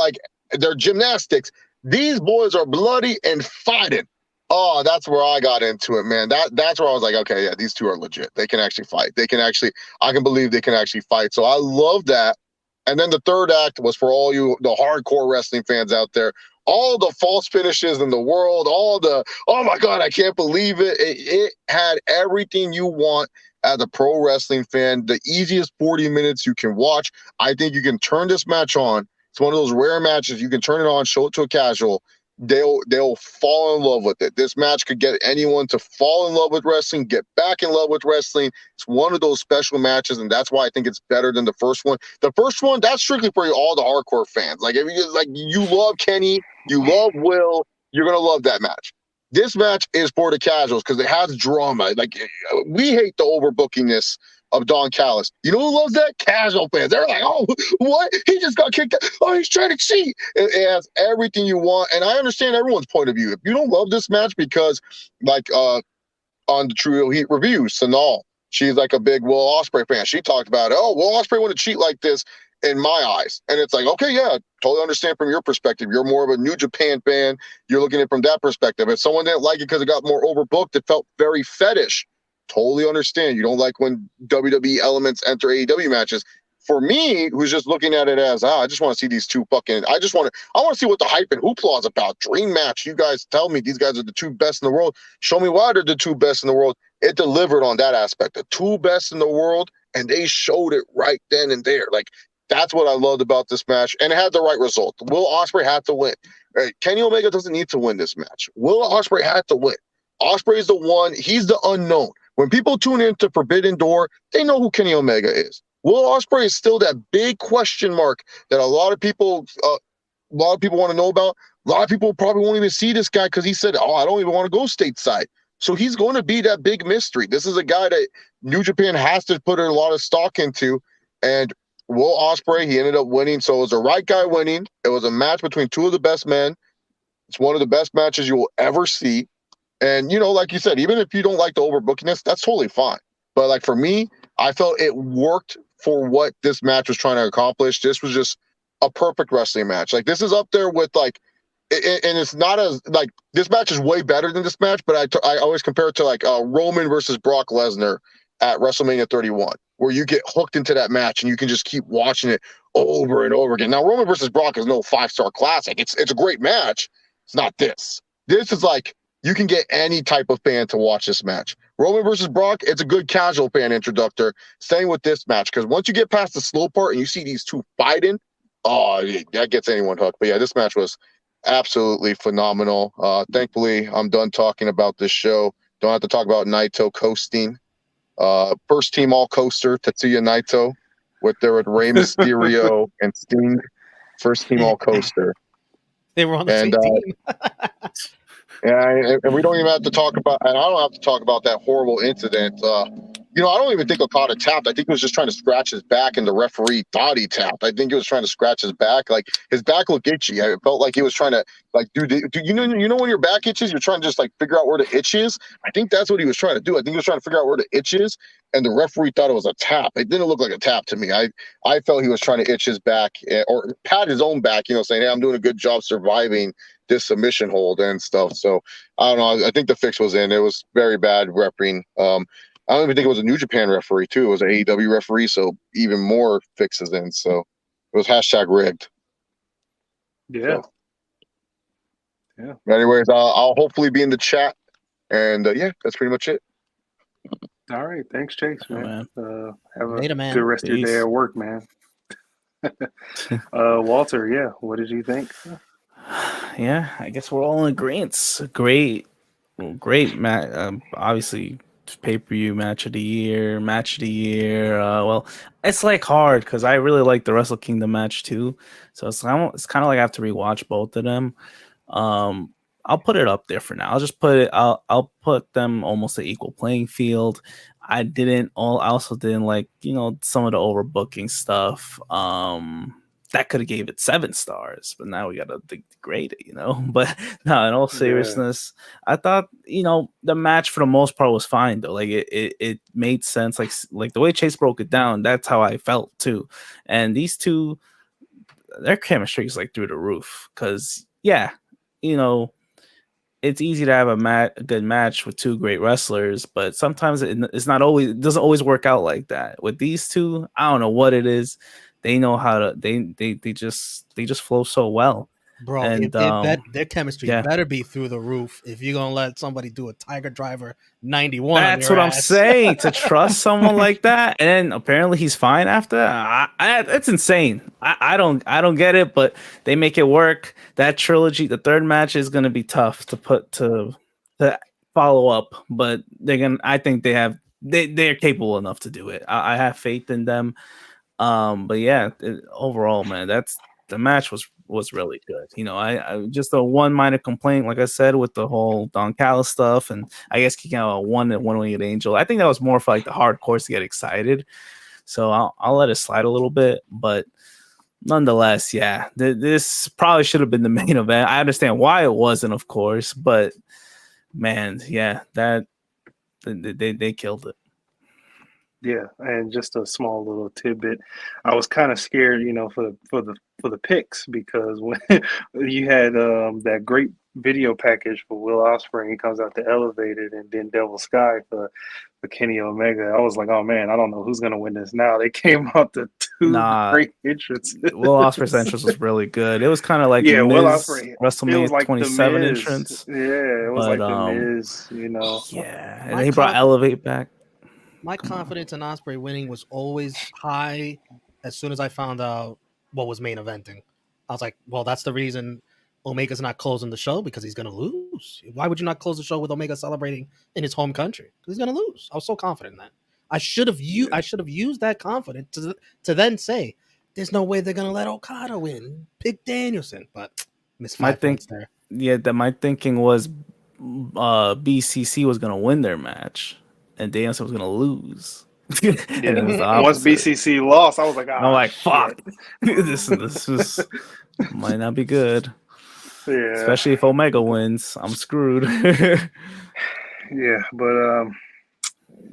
E: gymnastics. These boys are bloody and fighting. Oh, that's where I got into it, man. That's where I was like, okay, yeah, these two are legit. They can actually fight. I can believe they can actually fight. So I love that. And then the third act was for all you, the hardcore wrestling fans out there. All the false finishes in the world, oh my God, I can't believe it. It had everything you want as a pro wrestling fan. The easiest 40 minutes you can watch. I think you can turn this match on. It's one of those rare matches you can turn it on, show it to a casual. They'll fall in love with it. This match could get anyone to fall in love with wrestling, get back in love with wrestling. It's one of those special matches, and that's why I think it's better than the first one. The first one, that's strictly for all the hardcore fans. Like if you love Kenny, you love Will, you're gonna love that match. This match is for the casuals because it has drama. Like we hate the overbookingness of Don Callis. You know who loves that? Casual fans. They're like, oh, what? He just got kicked out. Oh, he's trying to cheat. It has everything you want. And I understand everyone's point of view. If you don't love this match because, like, on the True Heat reviews, Sanal, she's like a big Will Ospreay fan. She talked about, oh, Will Ospreay wouldn't cheat like this in my eyes. And it's like, okay, yeah, totally understand from your perspective. You're more of a New Japan fan. You're looking at it from that perspective. If someone didn't like it because it got more overbooked, it felt very fetish. Totally understand. You don't like when WWE elements enter AEW matches. For me, who's just looking at it as, I just want to see these two I want to see what the hype and hoopla is about. Dream match. You guys tell me these guys are the 2 best in the world. Show me why they're the 2 best in the world. It delivered on that aspect. The 2 best in the world, and they showed it right then and there. Like, that's what I loved about this match, and it had the right result. Will Ospreay had to win. Kenny Omega doesn't need to win this match. Will Ospreay had to win. Ospreay is the one. He's the unknown. When people tune into Forbidden Door, they know who Kenny Omega is. Will Ospreay is still that big question mark that a lot of people want to know about. A lot of people probably won't even see this guy because he said, "Oh, I don't even want to go stateside." So he's going to be that big mystery. This is a guy that New Japan has to put a lot of stock into. And Will Ospreay, he ended up winning. So it was the right guy winning. It was a match between 2 of the best men. It's one of the best matches you will ever see. And, like you said, even if you don't like the overbookingness, that's totally fine. But, like, for me, I felt it worked for what this match was trying to accomplish. This was just a perfect wrestling match. Like, this is up there with, like, and it's not as, like, this match is way better than this match, but I always compare it to, like, Roman versus Brock Lesnar at WrestleMania 31, where you get hooked into that match and you can just keep watching it over and over again. Now, Roman versus Brock is no 5-star classic. It's a great match. It's not this. This is, like, you can get any type of fan to watch this match. Roman versus Brock, it's a good casual fan introductor. Same with this match, because once you get past the slow part and you see these 2 fighting, oh, that gets anyone hooked. But yeah, this match was absolutely phenomenal. Thankfully, I'm done talking about this show. Don't have to talk about Naito coasting. First team all coaster, Tetsuya Naito, with Rey Mysterio and Sting. First team all coaster.
D: They were on the same team.
E: Yeah, and we don't even have to talk about, and I don't have to talk about that horrible incident. I don't even think Okada tapped. I think he was just trying to scratch his back, and the referee thought he tapped. I think he was trying to scratch his back. Like, his back looked itchy. I felt like he was trying to, like, do you know when your back itches, you're trying to just, like, figure out where the itch is? I think that's what he was trying to do. I think he was trying to figure out where the itch is, and the referee thought it was a tap. It didn't look like a tap to me. I felt he was trying to itch his back or pat his own back, saying, hey, I'm doing a good job surviving this submission hold and stuff. So I don't know. I think the fix was in. It was very bad refereeing. I don't even think it was a New Japan referee too. It was an AEW referee, so even more fixes in. So it was #rigged.
A: Yeah.
E: So,
A: Yeah.
E: Anyways, I'll hopefully be in the chat, and yeah, that's pretty much it.
A: All right. Thanks, Chase,
B: Yeah,
A: man.
B: man.
A: Have a
D: Later, man.
A: good rest of your day
B: Peace.
A: at work, man. Walter, yeah, what did you think?
B: Yeah, I guess we're all in agreement. Great match. Obviously, pay per view match of the year. Well, it's like hard because I really like the Wrestle Kingdom match too. So it's kind of like I have to rewatch both of them. Um, I'll put it up there for now. I'll just put it. I'll put them almost an equal playing field. I also didn't like some of the overbooking stuff. That could have gave it 7 stars, but now we got to degrade it. But no, in all
A: Yeah.
B: seriousness, I thought the match for the most part was fine though. Like it made sense. Like the way Chase broke it down, that's how I felt too. And these two, their chemistry is like through the roof. Because yeah, you know, it's easy to have a good match with two great wrestlers, but sometimes it doesn't always work out like that. With these two, I don't know what it is. They know how to they just flow so well.
D: Bro,
B: And
D: their chemistry
B: yeah.
D: better be through the roof if you're gonna let somebody do a Tiger Driver 91 on
B: That's
D: your
B: what I'm
D: ass.
B: saying. To trust someone like that, and then apparently he's fine after that. It's insane. I don't get it, but they make it work. That trilogy, the third match is going to be tough to follow up, but they're gonna. I think they're capable enough to do it. I have faith in them. But yeah, overall, man, the match was really good. I just a one minor complaint, like I said, with the whole Don Callis stuff, and I guess kicking out a one-winged angel. I think that was more for like the hardcores to get excited. So I'll let it slide a little bit, but nonetheless, yeah, this probably should have been the main event. I understand why it wasn't, of course, but man, yeah, that they killed it.
A: Yeah, and just a small little tidbit. I was kind of scared, for the picks because when you had that great video package for Will Ospreay, he comes out the elevated, and then Devil Sky for Kenny Omega. I was like, oh man, I don't know who's gonna win this now. They came out the two
B: Nah,
A: great entrances.
B: Will Ospreay's entrance was really good. It was kind of like
A: Yeah, Will
B: Miz
A: Ospreay. It was
B: WrestleMania
A: like the
B: 27
A: Miz.
B: entrance,
A: Yeah, it was
B: but
A: like the Miz.
B: yeah, and
D: My
B: then he brought
D: conf-
B: Elevate back.
D: my
B: Come on.
D: confidence in Osprey winning was always high. As soon as I found out what was main eventing, I was like, well, that's the reason Omega's not closing the show, because he's gonna lose. Why would you not close the show with Omega celebrating in his home country? Because he's gonna lose. I was so confident in that. I should have used that confidence to then say, there's no way they're gonna let Okada win. Pick Danielson, but missed
B: My
D: 5
B: think,
D: points there.
B: yeah, that my thinking was, BCC was gonna win their match, and Danielson was gonna lose, and it was the
A: Once
B: opposite.
A: BCC lost, I was like,
B: And I'm like,
A: shit.
B: fuck, this is might not be good,
A: Yeah,
B: especially if Omega wins. I'm screwed.
A: yeah, but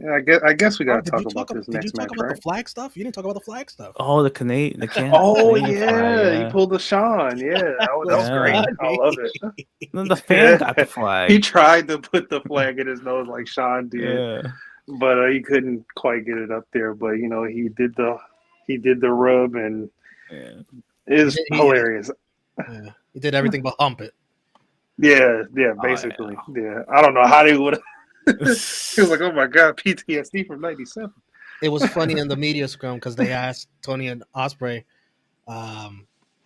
A: yeah, I guess we
D: Oh,
A: gotta talk about this
D: did you
A: next
D: talk
A: match,
D: about the
A: right?
D: flag stuff? You didn't talk about the flag stuff.
B: Oh, the Canadian,
A: Oh
B: Canadian flag,
A: yeah, he
B: yeah.
A: pulled the Sean. Yeah, that was great.
B: Yeah.
A: I love it.
B: Then the fan got the flag.
A: He tried to put the flag in his nose like Sean did,
B: Yeah.
A: but he couldn't quite get it up there. But he did the rub, and
B: Yeah.
A: it was
D: He-
A: hilarious.
D: Yeah, he did everything but hump it.
A: Yeah,
B: Oh,
A: basically. Yeah, I don't know how they would. He was like, "Oh my god, PTSD from '97."
D: It was funny in the media scrum because they asked Tony and Osprey,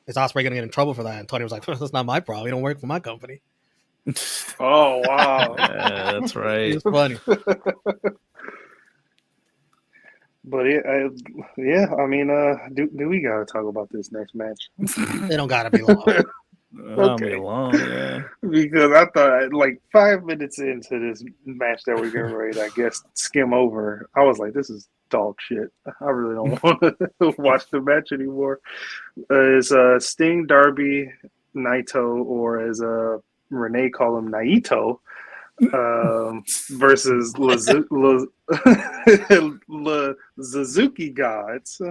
D: "Is Osprey gonna get in trouble for that?" And Tony was like, "That's not my problem. He don't work for my company."
A: Oh wow.
B: Yeah, that's
D: It
B: right.
D: was funny.
A: But yeah, I mean, do we gotta talk about this next match?
D: They don't gotta be long.
B: That'll be
A: Okay.
B: long, yeah.
A: Because I thought like 5 minutes into this match that we're getting ready to, I guess, skim over, I was like, this is dog shit. I really don't want to watch the match anymore. It's Sting, Darby, Naito, or as Renee call him, Naito, versus Suzuki Gods.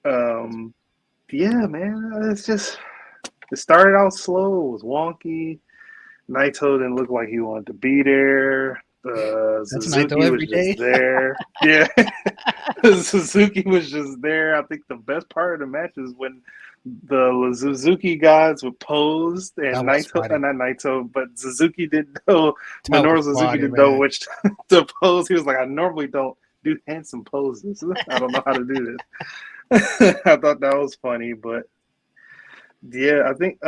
A: Yeah, man, it's just, it started out slow. It was wonky. Naito didn't look like he wanted to be there.
D: That's
A: Suzuki
D: Naito
A: was
D: every day.
A: just there. Yeah. Suzuki was just there. I think the best part of the match is when the Suzuki guys were posed and
D: That was
A: Naito,
D: funny.
A: not Naito, but Suzuki didn't know,
D: That
A: Minoru
D: was
A: Suzuki
D: funny,
A: didn't know
D: man.
A: which to pose. He was like, I normally don't do handsome poses. I don't know how to do this. I thought that was funny, but yeah, I think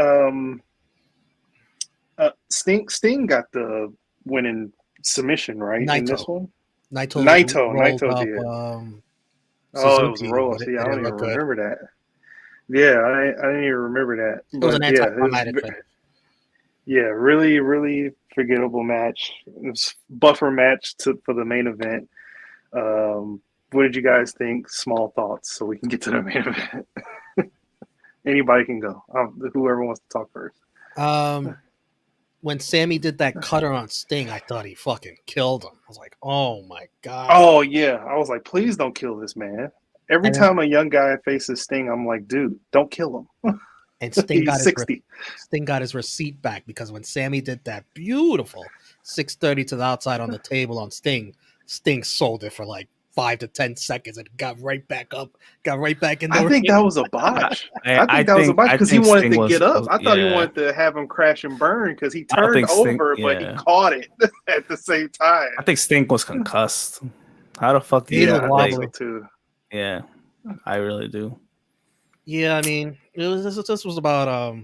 A: Sting got the winning submission, right, in this
D: Naito.
A: one?
D: Naito
A: Naito,
D: rolled
A: Naito
D: up
A: did. Oh, it was
D: Suzuki,
A: roll.
D: but
A: See, I
D: it
A: don't
D: didn't
A: even
D: look good.
A: remember that. Yeah, I didn't even remember that.
D: It was
A: But
D: an
A: yeah, it was
D: anticlimactic finish.
A: really, really forgettable match. It was buffer match for the main event. What did you guys think? Small thoughts, so we can get to the main event. Anybody can go. Whoever wants to talk first.
D: When Sammy did that cutter on Sting, I thought he fucking killed him. I was like, oh my god.
A: Oh yeah, I was like, please don't kill this man. Every
D: And then-
A: time a young guy faces Sting, I'm like, dude, don't kill him.
D: And Sting
A: He's
D: got
A: 60.
D: Sting got his receipt back because when Sammy did that beautiful 630 to the outside on the table on Sting, Sting sold it for like 5 to 10 seconds and got right back up, got right back in the
A: I think
D: ring.
A: that was a botch. I
B: I
A: think that was a botch because he
B: think
A: wanted
B: Sting
A: to
B: was
A: get up. I thought he
B: yeah.
A: wanted to have him crash and burn because he
B: I don't
A: turned
B: think Sting-
A: over, but he
B: yeah.
A: caught it at the same time.
B: I think Stink was concussed. How the fuck do
D: He
B: you
D: was
A: I
B: like?
A: think
D: wobbly.
A: so too.
B: Yeah, I really do.
D: Yeah, I mean, this was about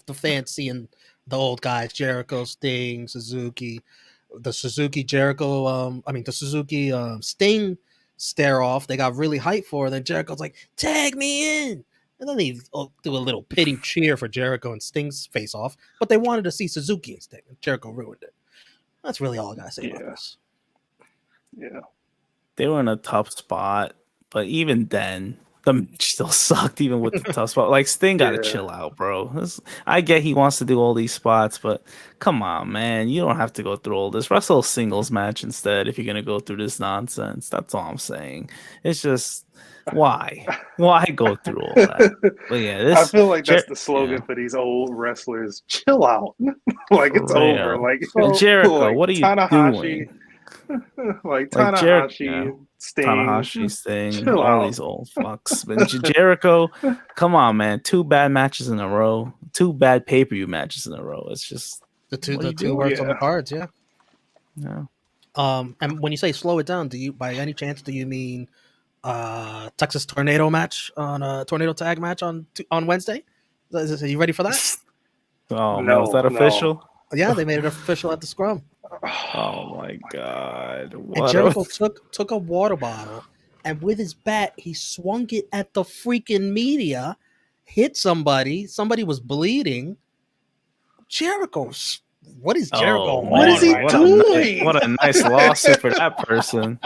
D: the fans seeing the old guys, Jericho, Sting, Suzuki, the Suzuki Jericho, the Suzuki Sting stare off. They got really hyped for it. Then Jericho's like, "Tag me in," and then they do a little pitting cheer for Jericho and Sting's face off. But they wanted to see Suzuki and Sting. And Jericho ruined it. That's really all I gotta say about
A: Yeah.
D: this.
A: Yeah.
B: They were in a tough spot, but even then, the match still sucked. Even with the tough spot, like Sting got to
A: Yeah.
B: chill out, bro. I get he wants to do all these spots, but come on, man, you don't have to go through all this. Wrestle a singles match instead if you're gonna go through this nonsense. That's all I'm saying. It's just why go through all that? But yeah,
A: I feel like that's
B: Jer-
A: the slogan
B: yeah,
A: for these old wrestlers. Chill out. Like
B: for
A: it's over.
B: real.
A: Like
B: And Jericho,
A: like
B: what are you
A: Tanahashi.
B: doing?
A: Like
B: Like
A: Tanahashi, Sting.
B: Tanahashi's thing,
A: Chill
B: all
A: out.
B: these old fucks. But Jericho, come on, man. 2 bad matches in a row. 2 bad pay-per-view matches in a row. It's just what are
D: The
B: you
D: two
B: doing?
D: worst on the
A: Yeah.
D: cards, yeah.
B: Yeah.
D: And when you say slow it down, do you by any chance do you mean Texas Tornado match on a tornado tag match on Wednesday? Are you ready for that?
B: Oh man, was that
A: No.
B: official?
D: Yeah, they made it official at the scrum.
B: Oh my god.
D: And
B: What
D: Jericho
B: a
D: took a water bottle and with his bat he swung it at the freaking media, hit somebody. Somebody was bleeding. What is Jericho
B: Oh
A: What is
D: on
A: he
B: man,
D: right now?
A: doing?
B: what a nice lawsuit for that person.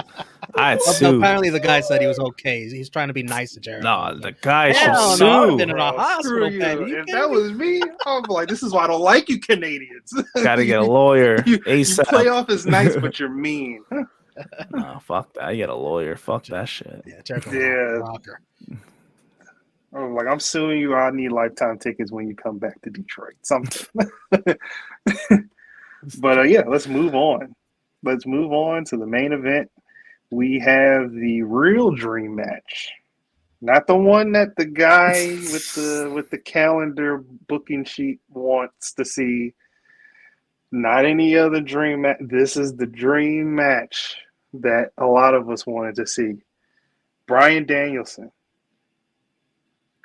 B: I'd sue.
D: Apparently, the guy said he was okay. He's trying to be nice to Jericho.
B: No, the guy should
D: Hell no, I'd have been
B: sue.
D: in a
A: Bro,
D: hospital
A: screw
D: bed.
A: you.
D: Are you
A: If
D: kidding
A: that
D: me?
A: was me, I'm like, this is why I don't like you Canadians.
B: Gotta get a lawyer
A: You
B: ASAP.
A: play off as nice, but you're mean.
B: No, fuck that. I get a lawyer. Fuck that shit.
D: Yeah, Jericho
A: Yeah.
D: rocker.
A: I'm like, I'm suing you. I need lifetime tickets when you come back to Detroit. Something. But yeah, let's move on. Let's move on to the main event. We have the real dream match, not the one that the guy with the calendar booking sheet wants to see. Not any other dream match. This is the dream match that a lot of us wanted to see. Bryan Danielson,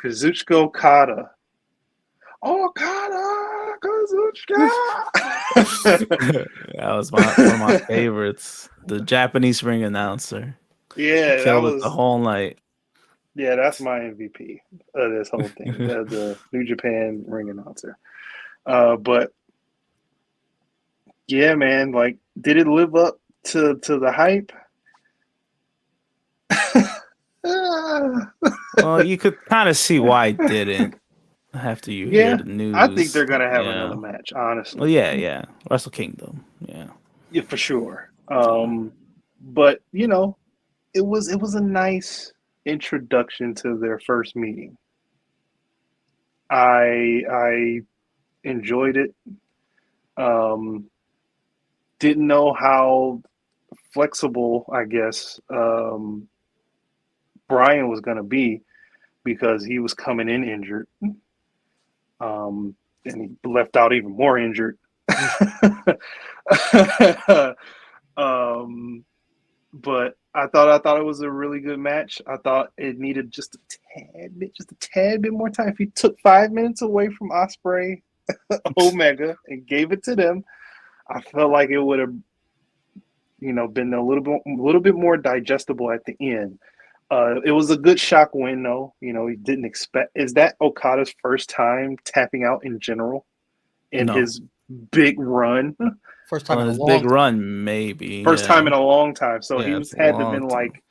A: Kazuchika Okada. Okada, Kazuchika.
B: That was one of my favorites. The Japanese ring announcer.
A: Yeah, that
B: Killed it
A: was.
B: the whole night.
A: Yeah, that's my MVP of this whole thing. The New Japan ring announcer. But yeah, man, like, did it live up to the hype?
B: Well, you could kind of see why it didn't after you hear
A: Yeah,
B: the news.
A: I think they're gonna have
B: Yeah.
A: another match, honestly.
B: Well, yeah. Wrestle Kingdom. Yeah.
A: Yeah, for sure. But you know, it was a nice introduction to their first meeting. I enjoyed it. Didn't know how flexible, I guess, Brian was going to be because he was coming in injured. And he left out even more injured. But I thought it was a really good match. I thought it needed just a tad bit more time. If he took 5 minutes away from Ospreay Omega and gave it to them, I felt like it would have, been a little bit more digestible at the end. It was a good shock win, though. He didn't expect. Is that Okada's first time tapping out in general in
B: No.
A: his big run?
D: First time in a
B: his
D: long
B: big
D: time.
B: run, maybe.
A: First time in a long time. So
B: Yeah,
A: he
B: it's a
A: had to have
B: long
A: been
B: time.
A: like,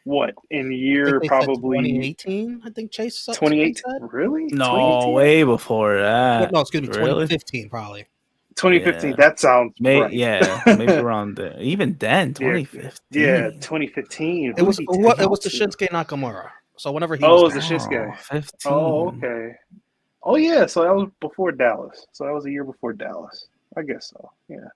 A: what, in
D: I think
A: year
D: they said
A: probably
D: 2018. I think Chase
A: 28.
D: said.
A: Really?
B: No,
A: 2018?
B: way before that.
D: No, excuse me,
B: Really?
D: 2015 probably.
A: 2015.
B: Yeah.
A: That sounds right.
B: Maybe around there. Even then,
A: Yeah,
B: 2015.
A: 2015.
D: It
A: Who
D: was
A: did he tap
D: it was
A: out
D: the
A: to?
D: Shinsuke Nakamura. So whenever he
A: Oh, it
D: was
A: was
D: there,
A: the Shinsuke.
B: 15.
A: Oh, okay. Oh, yeah. So that was before Dallas. So that was a year before Dallas. I guess so. Yeah.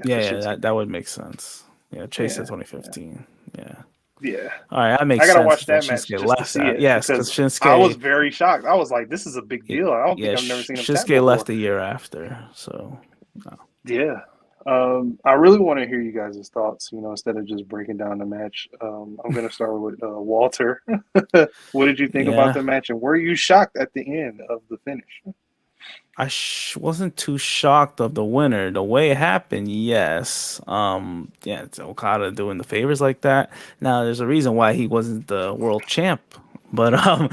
B: Yeah, that would make sense. Yeah, Chase said
A: Yeah,
B: 2015. Yeah.
A: yeah.
B: All right, that makes
A: I gotta
B: sense.
A: watch that match
B: Shinsuke
A: just to
B: left
A: see
B: out.
A: it
B: Yes, because
A: because I was
B: Shinsuke.
A: very shocked. I was like, "This is a big deal." I don't think I've never seen him tap
B: Shinsuke left
A: before.
B: a year after. So. No.
A: Yeah. I really want to hear you guys' thoughts. Instead of just breaking down the match, I'm gonna start with Walter. What did you think about
B: Yeah.
A: the match, and were you shocked at the end of the finish?
B: I wasn't too shocked of the winner. The way it happened, yes. Yeah, it's Okada doing the favors like that. Now, there's a reason why he wasn't the world champ, but I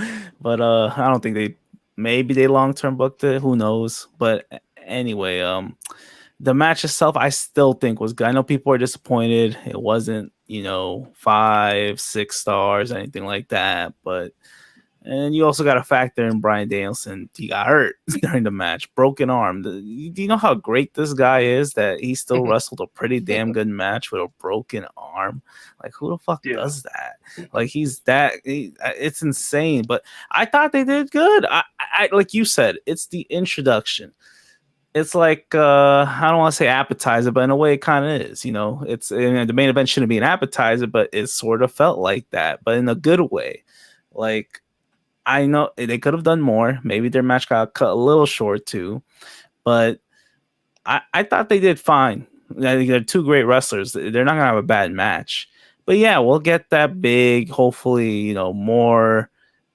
B: don't think maybe they long term booked it. Who knows? But anyway, the match itself, I still think was good. I know people are disappointed. It wasn't, 5, 6 stars, anything like that, but. And you also got to factor in Bryan Danielson. He got hurt during the match, broken arm. Do you know how great this guy is that he still wrestled a pretty damn good match with a broken arm? Like, who the fuck
A: Yeah.
B: does that? Like, it's insane. But I thought they did good. I like you said, it's the introduction. It's like I don't want to say appetizer, but in a way, it kind of is. It's the main event shouldn't be an appetizer, but it sort of felt like that, but in a good way. Like. I know they could have done more. Maybe their match got cut a little short too, but I thought they did fine. I think they're two great wrestlers. They're not gonna have a bad match. But yeah, we'll get that big, hopefully, more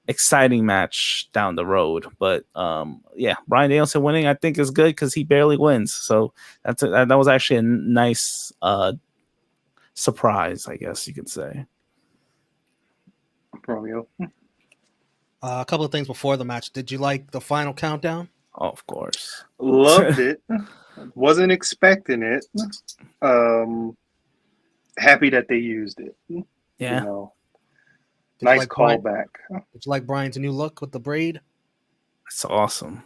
B: exciting match down the road. But yeah, Bryan Danielson winning I think is good because he barely wins. So that was actually a nice surprise, I guess you could say.
A: Romeo.
D: a couple of things before the match. Did you like the final countdown?
B: Oh, of course.
A: Loved it. Wasn't expecting it. Happy that they used it.
B: Yeah.
A: Nice
D: like
A: callback.
D: Did you like Brian's new look with the braid?
B: It's awesome.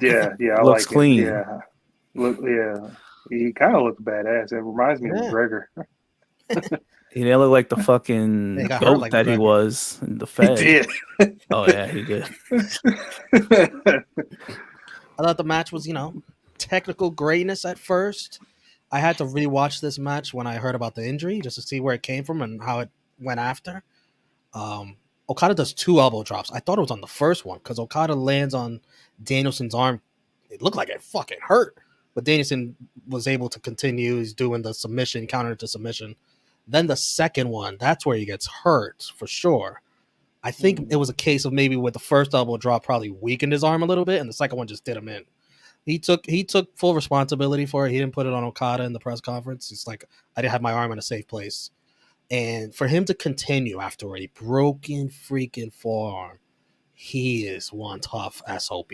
A: Yeah, I
B: Looks
A: like
B: clean.
A: it. Yeah. He kind of looks badass. It reminds me of McGregor.
B: He didn't look like the fucking
D: got
B: goat
D: like
B: that he
D: McGregor.
B: was in the
A: He
B: Fed.
A: did.
B: Oh yeah, he did.
D: I thought the match was, technical greatness at first. I had to rewatch this match when I heard about the injury just to see where it came from and how it went after. Okada does 2 elbow drops. I thought it was on the first one because Okada lands on Danielson's arm. It looked like it fucking hurt, but Danielson was able to continue. He's doing the submission, counter to submission. Then the second one, that's where he gets hurt for sure. I think it was a case of maybe with the first elbow drop probably weakened his arm a little bit, and the second one just did him in. He took full responsibility for it. He didn't put it on Okada in the press conference. It's like, I didn't have my arm in a safe place. And for him to continue after a broken freaking forearm, he is one tough SOB.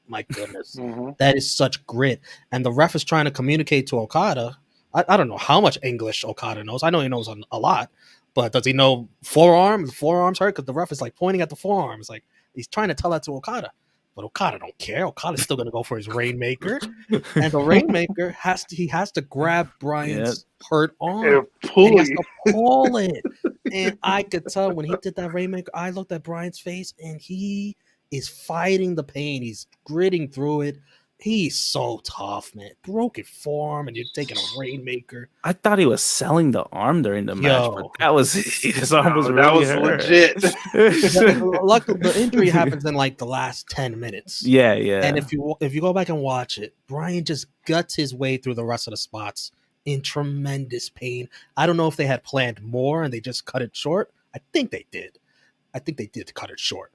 D: My goodness. That is such grit. And the ref is trying to communicate to Okada. I don't know how much English Okada knows. I know he knows a lot, but does he know forearm? The forearm's hurt because the ref is like pointing at the forearm. It's like he's trying to tell that to Okada. But Okada don't care. Okada's still gonna go for his Rainmaker, and the Rainmaker has to grab Brian's hurt arm. And he has to pull it. And I could tell when he did that Rainmaker, I looked at Brian's face, and he is fighting the pain. He's gritting through it. He's so tough, man. Broken forearm, and you're taking a rainmaker.
B: I thought he was selling the arm during the match, but
D: Yo.
B: that was his arm was
A: No, that
B: really
A: was
B: hurt.
A: legit.
D: Luckily, the injury happens in like the last 10 minutes.
B: Yeah.
D: And if you go back and watch it, Brian just guts his way through the rest of the spots in tremendous pain. I don't know if they had planned more and they just cut it short. I think they did. Cut it short.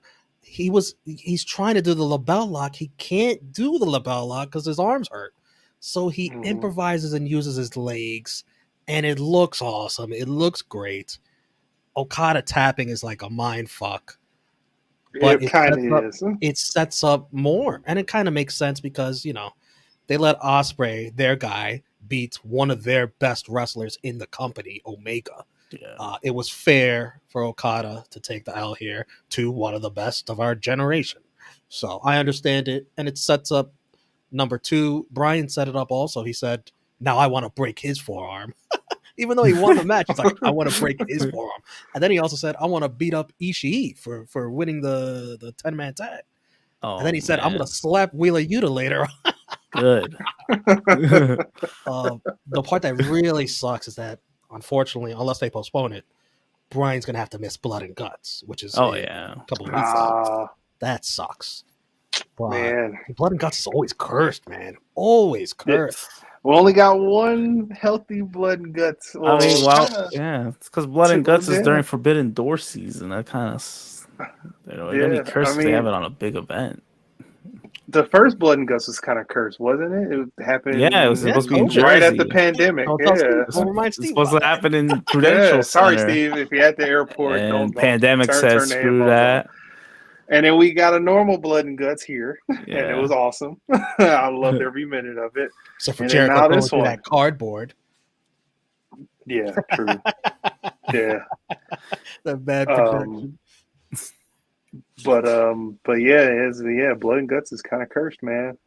D: He's trying to do the label lock. He can't do the label lock because his arms hurt. So he improvises and uses his legs, and it looks awesome. It looks great. Okada tapping is like a mind fuck. But
A: It kind of is.
D: it sets up more, and it kind of makes sense because they let Osprey, their guy, beat one of their best wrestlers in the company, Omega.
B: Yeah.
D: It was fair for Okada to take the L here to one of the best of our generation. So I understand it, and it sets up number 2. Brian set it up also. He said, now I want to break his forearm. Even though he won the match, he's like, I want to break his forearm. And then he also said, I want to beat up Ishii for winning the 10-man tag. And then he said, I'm going to slap Wheeler Yuta later.
B: Good.
D: The part that really sucks is that, unfortunately, unless they postpone it, Brian's going to have to miss Blood and Guts, which is a couple of weeks. That sucks. But
A: Man.
D: Blood and Guts is always cursed, man. Always cursed.
A: We only got one healthy Blood and Guts.
B: I mean, it's because Blood and Guts is during Forbidden Door season. That kind of, it'd be cursed if they have it on a big event.
A: The first Blood and Guts was kind of cursed, wasn't it? It happened.
B: Yeah, it was supposed to be in Jersey.
A: Right at the pandemic.
B: It's supposed to happen in Prudential
A: Sorry,
B: Center.
A: Steve, if you're at the airport.
B: And pandemic says screw that.
A: And then we got a normal Blood and Guts here,
B: Yeah.
A: and it was awesome. I loved every minute of it.
D: Except for Jericho going through that cardboard.
A: Yeah, true. Yeah.
D: The bad projection.
A: But yeah, Blood and Guts is kind of cursed, man.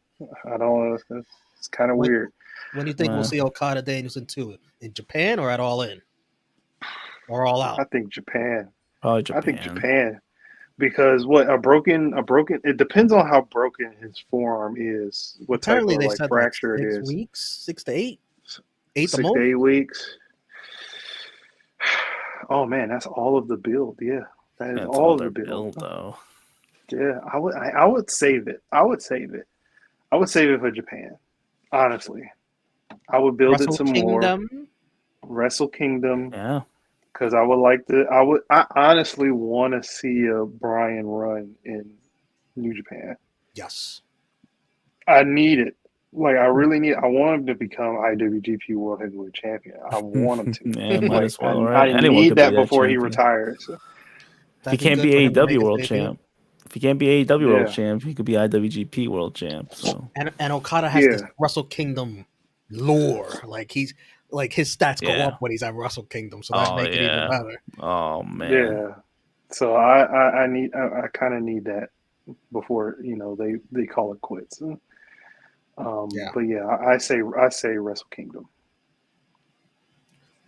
A: I don't know. It's kind of weird.
D: When do you think we'll see Okada Danielson 2? In Japan or at All In? Or All Out?
A: I think Japan.
B: Probably Japan.
A: I think Japan. Because a broken it depends on how broken his forearm is. What
D: Apparently
A: type of
D: they said
A: fracture
D: like 6
A: it is.
D: weeks, 6 to 8. 8
A: 6 to 8 weeks. Oh man, that's all of the build. Yeah. That is all of the build
B: though.
A: Yeah, I would save it. I would save it for Japan. Honestly. I would build it some more. Wrestle Kingdom.
B: Yeah.
A: Because I honestly want to see a Brian run in New Japan.
D: Yes.
A: I need it. Like, I really need it. I want him to become IWGP World Heavyweight Champion. I want him to.
B: Yeah, might as well, right?
A: I need that before he retires.
B: He can't be AEW World Champ. If he can't be AEW World Champ, he could be IWGP World Champ. So.
D: And Okada has this Wrestle Kingdom lore. Like his stats go up when he's at Wrestle Kingdom, so that makes it even better.
B: Oh man.
A: Yeah. So I kind of need that before they call it quits. But yeah, I say Wrestle Kingdom.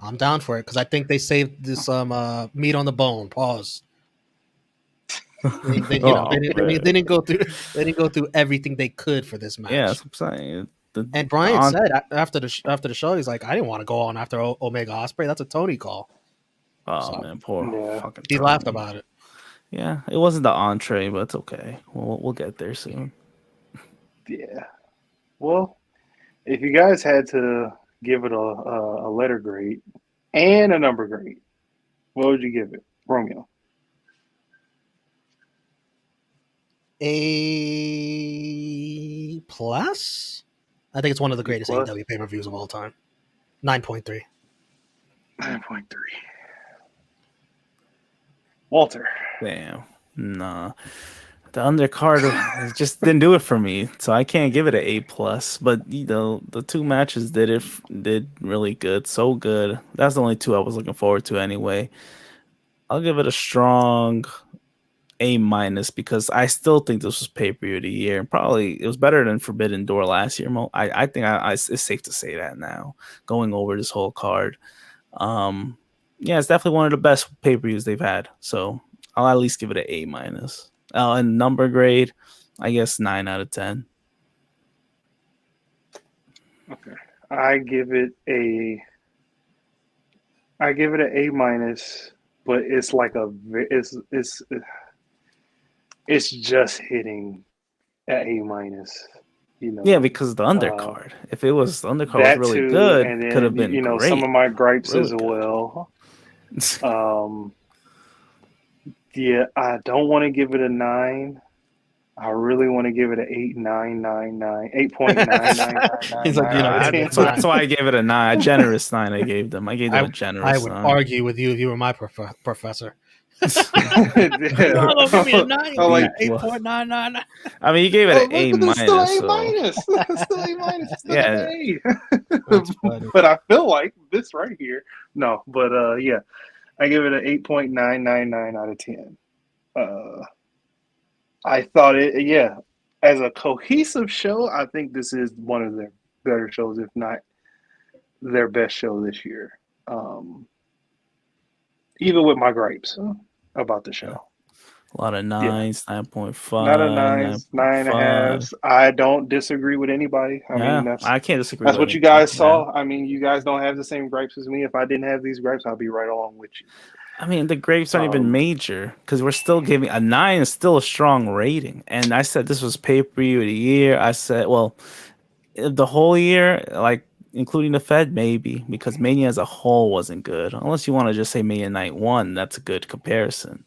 D: I'm down for it because I think they saved this meat on the bone. Pause. They didn't go through everything they could for this match.
B: Yeah, that's what I'm saying.
D: And Brian said after the show, he's like, I didn't want to go on after Omega Osprey. That's a Tony call.
B: Oh man, poor fucking.
D: He laughed about it.
B: Yeah, it wasn't the entree, but it's okay. We'll get there soon.
A: Yeah. Well, if you guys had to give it a letter grade and a number grade, what would you give it, Romeo?
D: A plus? I think it's one of the greatest AEW pay-per-views of all time. 9.3.
A: 9.3. Walter.
B: Damn. Nah. The undercard just didn't do it for me, so I can't give it an A plus. But the 2 matches did really good, so good. That's the only 2 I was looking forward to anyway. I'll give it a strong A minus because I still think this was pay-per-view of the year. Probably it was better than Forbidden Door last year. I think it's safe to say that now, going over this whole card. Yeah, it's definitely one of the best pay-per-views they've had. So I'll at least give it an A minus. And number grade, I guess 9 out of 10.
A: Okay. I give it a A minus, but it's like it's just hitting at A minus. You
B: Yeah,
A: know,
B: because the
A: uh,
B: undercard. If it was the undercard was
A: that
B: really
A: too,
B: good,
A: and
B: could
A: then
B: have been
A: some of
B: great,
A: my gripes
B: really
A: as
B: good.
A: well. Um, yeah, I don't want to give it a 9. I really want to give it an 8.999, 8.99999
D: He's like,
A: out of
D: give it
A: 10.
D: a
B: So that's
D: nine.
B: why I gave it a 9, a generous 9. I gave them. I gave them
D: I
B: a
D: I
B: generous
D: would
B: 9.
D: argue with you if you were my professor. You're
A: Yeah.
D: not gonna give me a 9. You'll
A: I'm
D: give me
A: like,
D: an
B: Well,
D: 8.999.
B: I mean, you gave it an
A: oh,
B: A
A: but it's still
B: minus,
A: A
B: so
A: minus. It's still A minus. It's still an
B: yeah.
D: That's funny.
A: But I feel like this right here. No, but yeah, I give it an 8.999 out of 10. Uh, I thought it, yeah, as a cohesive show, I think this is one of their better shows, if not their best show this year. Um, even with my gripes about the
B: Yeah.
A: show.
B: A lot of
A: Yeah,
B: nines,
A: not a
B: 9.5,
A: nines, nine and a
B: 9.5.
A: halves. I don't disagree with anybody. I mean,
B: Yeah,
A: that's
B: I can't disagree
A: that's
B: with
A: what you
B: anything.
A: guys
B: Yeah.
A: saw. I mean, you guys don't have the same gripes as me. If I didn't have these gripes, I'll be right along with you.
B: I mean, the grapes aren't even
A: Um,
B: major because we're still giving a 9 is still a strong rating. And I said this was pay per view of the year. I said, well, the whole year, like including the Fed, maybe because Mania as a whole wasn't good. Unless you want to just say Mania Night 1, that's a good comparison.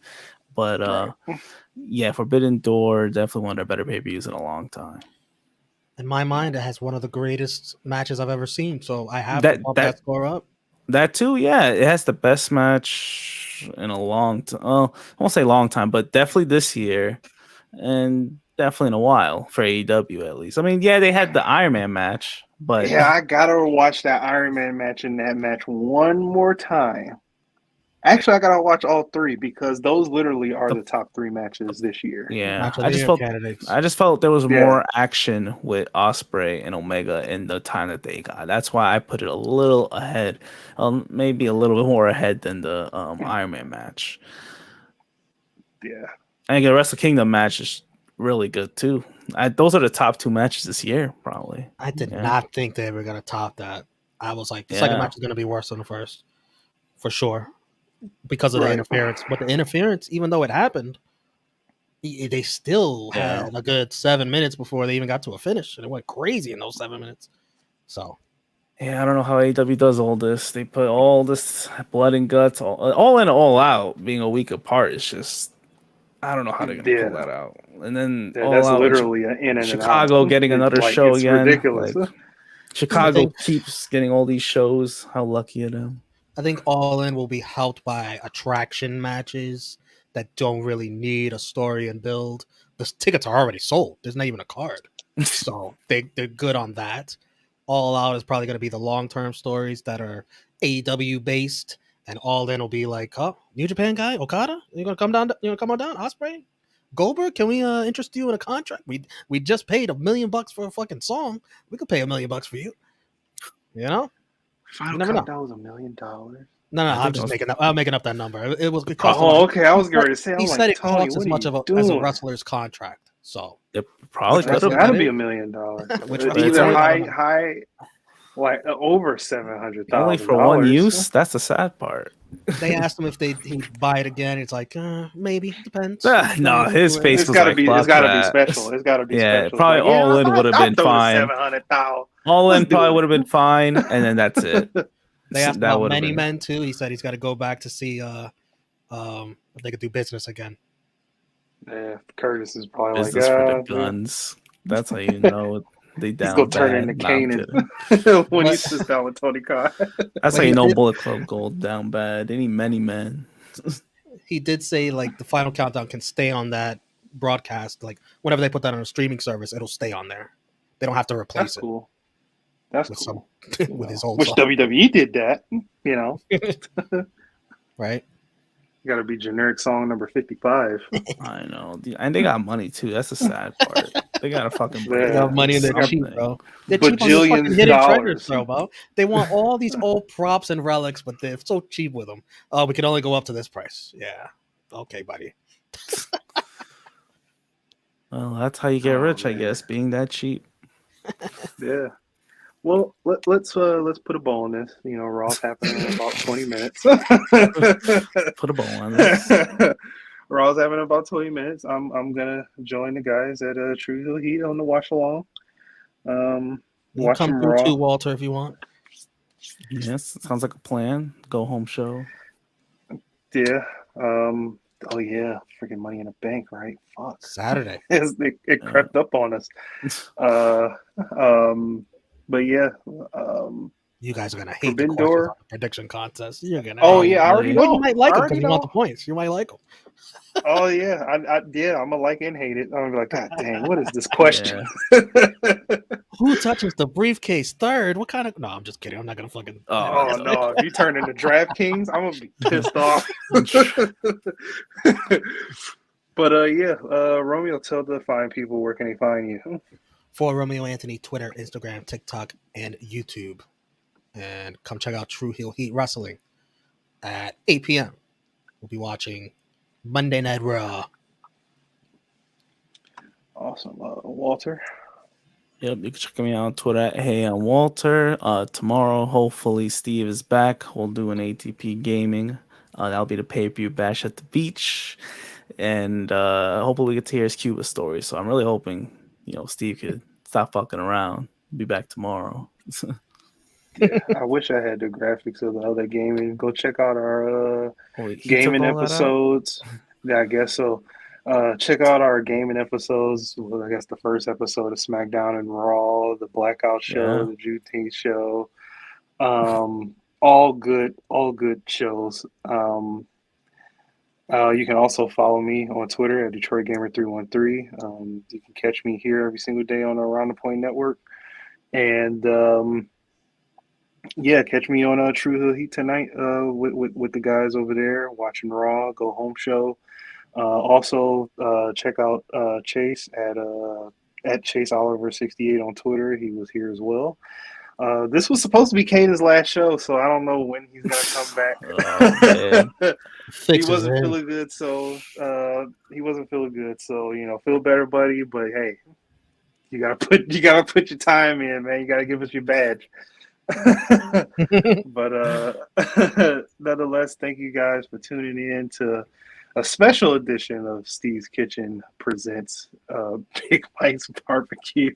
B: But
A: right.
B: yeah, Forbidden Door definitely one of their better pay per views in a long time.
D: In my mind, it has one of the greatest matches I've ever seen. So I have to
B: That
D: bump that
B: that
D: score up.
B: That too, yeah. It has the best match in a long time. Oh, I won't say long time, but definitely this year, and definitely in a while for AEW at least. I mean, yeah, they had the Iron Man match, but
A: Yeah, I gotta watch that Iron Man match and that match one more time. Actually, I gotta watch all three because those literally are
B: the
A: the top three matches this year.
B: yeah,
D: Match of the year candidates.
B: I just felt there was
A: Yeah,
B: more action with Osprey and Omega in the time that they got. That's why I put it a little ahead, maybe a little bit more ahead than the Iron Man match.
A: yeah,
B: And again, the Wrestle Kingdom match is really good too. Those are the top 2 matches this year, probably.
D: I did
B: Yeah,
D: not think they were gonna top that. I was like, the second
B: yeah.
D: match is gonna be worse than the first, for sure, because of the
A: right.
D: interference. But the interference, even though it happened, they still
B: Yeah.
D: had a good 7 minutes before they even got to a finish, and it went crazy in those 7 minutes. So
B: Yeah, I don't know how AEW does all this. They put all this blood and guts, all in, all out, being a week apart. It's just, I don't know how they're gonna pull
A: Yeah,
B: that out. And then
A: yeah,
B: all
A: that's
B: out in
A: literally an in and an out.
B: Chicago getting another show
A: It's
B: again.
A: ridiculous.
B: Like
D: I
B: Chicago
D: think
B: keeps getting all these shows. How lucky of them.
D: I think All In will be helped by attraction matches that don't really need a story and build. The tickets are already sold. There's not even a card. So they're good on that. All Out is probably going to be the long term stories that are AEW based, and All In will be like, oh, New Japan guy Okada, you gonna come down? You gonna come on down? Osprey, Goldberg, can we interest you in a contract? We just paid $1 million for a fucking song. We could pay $1 million for you. You know, you
A: Final
D: never know.
A: Countdown was $1 million.
D: No,
B: I
D: I'm
B: think
D: just
B: most.
D: making up. I'm making up that number. It cost a lot.
A: Oh, okay. I
D: He
A: was
D: said,
A: going to say,
D: he
A: I'm
D: said
A: like,
D: it
A: Tony,
D: costs
A: what
D: as
A: are
D: much
A: you
D: as a
A: doing?
D: wrestler's contract. So
B: It probably
D: which
B: could
A: That's
B: have
D: wrestler
A: got to
D: did
B: been.
A: be
D: it?
A: $1 million.
D: Which
B: But
D: wrestler
B: it's
A: Either
D: did it?
B: only
D: I don't know.
A: high, like over seven hundred
B: only
A: thousand
B: for one
A: dollars.
B: use. That's the sad part.
D: They asked him if he'd buy it again. It's like maybe depends.
B: No, his face
A: It's
B: was
A: got to
B: like,
A: be. It's
B: "Fuck
A: got to be
B: that."
A: special. It's got to be
B: Yeah,
A: special. It's
B: probably
A: like, yeah,
B: all in would have
A: I'll
B: been
A: throw the
B: fine.
A: 700,000.
B: All
A: Let's
B: in probably
A: do
B: would have been fine, and then that's it.
D: They asked
B: That
D: about
B: would have
D: Many
B: been
D: Men too. He said he's got to go back to see if they could do business again.
A: it. Yeah, Curtis is probably like,
B: business for the
A: dude,
B: guns. That's how you know they
A: he's
B: down
A: gonna turn into
B: bad. No, I'm
A: Kanan
B: kidding.
A: when he
D: But
A: sits down with Tony Khan.
B: That's how
D: but
B: you know Bullet Club Gold down bad. They need many men.
D: he did say like the final countdown can stay on that broadcast. Like whenever they put that on a streaming service, it'll stay on there. They don't have to
A: That's
D: replace it
A: cool. That's
D: with some
A: cool. You
D: with his
A: know,
D: old
A: wish
D: song,
A: WWE did that. You know,
D: right?
A: got to be generic song number 55.
B: I know, and they got money too. That's the sad part. They gotta fucking break
D: They
A: Yeah,
D: have
B: even
D: money and they're
A: they got
D: cheap,
B: something.
D: bro. They're cheap on the fucking
A: bajillions
D: hidden treasures,
A: dollars.
D: bro. They want all these old props and relics, but they're so cheap with them. Oh, we can only go up to this price. Yeah. Okay, buddy.
B: Well, that's how you get
A: Oh
B: rich, I
A: man,
B: guess, being that cheap.
A: yeah. Well, let's put a bow on this. You know, Raw's happening in about 20 minutes.
B: Put a bow on this.
A: Raw's having about 20 minutes. I'm gonna join the guys at True Hill Heat on the watch along.
D: You
A: Watch
D: come
A: them
D: through
A: Raw.
D: too, Walter, if you want.
B: Yes, sounds like a plan. Go home show.
A: Yeah. Oh yeah, freaking Money in the Bank, right? Fuck.
D: Saturday.
A: It crept up on us. But yeah.
D: You guys are gonna hate
A: Forbidden
D: the questions
A: Door.
D: on the prediction contest. You're gonna.
A: Oh
D: hate
A: yeah, I already
B: Probably.
A: know.
D: You might like
A: I
D: them
A: already
D: because you want
A: know.
D: the points. You might like them.
A: Oh yeah, I'm gonna like and hate it. I'm gonna be like, God dang, what is this question?
D: Who touches the briefcase third? What kind of? No, I'm just kidding. I'm not gonna fucking.
A: Oh no, if you turn into DraftKings, I'm gonna be pissed off. But Romeo, tell the fine people where can they find you?
D: For Romeo Anthony, Twitter, Instagram, TikTok, and YouTube. And come check out True Heel Heat Wrestling at 8 p.m. We'll be watching Monday Night Raw.
A: Awesome, Walter.
B: Yep, you can check me out on Twitter at Hey I'm Walter. Tomorrow, hopefully, Steve is back. We'll do an ATP gaming. That'll be the pay-per-view bash at the beach. And hopefully we get to hear his Cuba story. So I'm really hoping, Steve could stop fucking around. Be back tomorrow.
A: Yeah, I wish I had the graphics of the other gaming. Go check out our
B: Wait, he
A: gaming
B: took all that out?
A: episodes. Yeah, I guess so. Check out our gaming episodes. Well, I guess the first episode of SmackDown and Raw, the Blackout show,
B: Yeah.
A: the Juneteenth show. All good shows. You can also follow me on Twitter at Detroit Gamer 313. You can catch me here every single day on the Around the Point Network. And catch me on True Hill Heat tonight with the guys over there watching Raw, Go Home show. Also, check out Chase at Chase Oliver 68 on Twitter. He was here as well. This was supposed to be Caden's last show, so I don't know when he's gonna come back. He wasn't feeling good, so feel better, buddy. But hey, you gotta put your time in, man. You gotta give us your badge. But nonetheless, thank you guys for tuning in to a special edition of Steve's Kitchen presents Big Mike's Barbecue.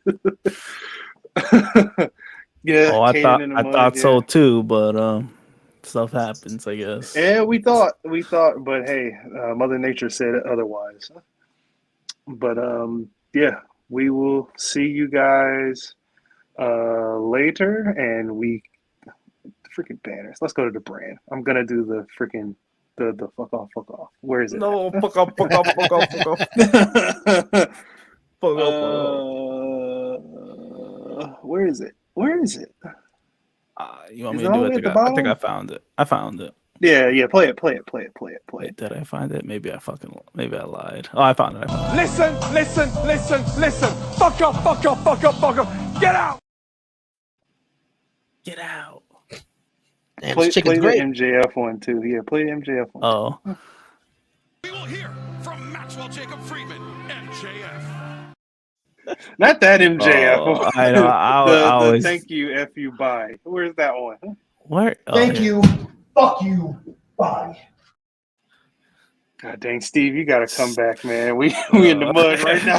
A: Yeah,
B: I
A: Caden
B: thought so too, but stuff happens, I guess.
A: Yeah, we thought, but hey, Mother Nature said otherwise. But we will see you guys later, and freaking banners. Let's go to the brand. I'm gonna do the freaking the fuck off. Where is it?
B: No, fuck off.
A: Where is it?
B: You want me to do it? I think I found it.
A: Yeah. Play it.
B: Wait, did I find it? Maybe I lied. Oh, I found it.
F: Listen. Fuck off. Get out.
D: Damn,
A: Play
D: chicken's
A: the
D: great.
A: MJF one too. Yeah, play the MJF one.
B: Oh.
F: We will hear from Maxwell Jacob Friedman, MJF.
A: Not that MJF.
B: Oh, I know. I always...
A: Thank you, F you, bye. Where's that one?
B: Where?
G: Thank you. Fuck you. Bye.
A: God dang, Steve, you gotta come back, man. We in the mud right now.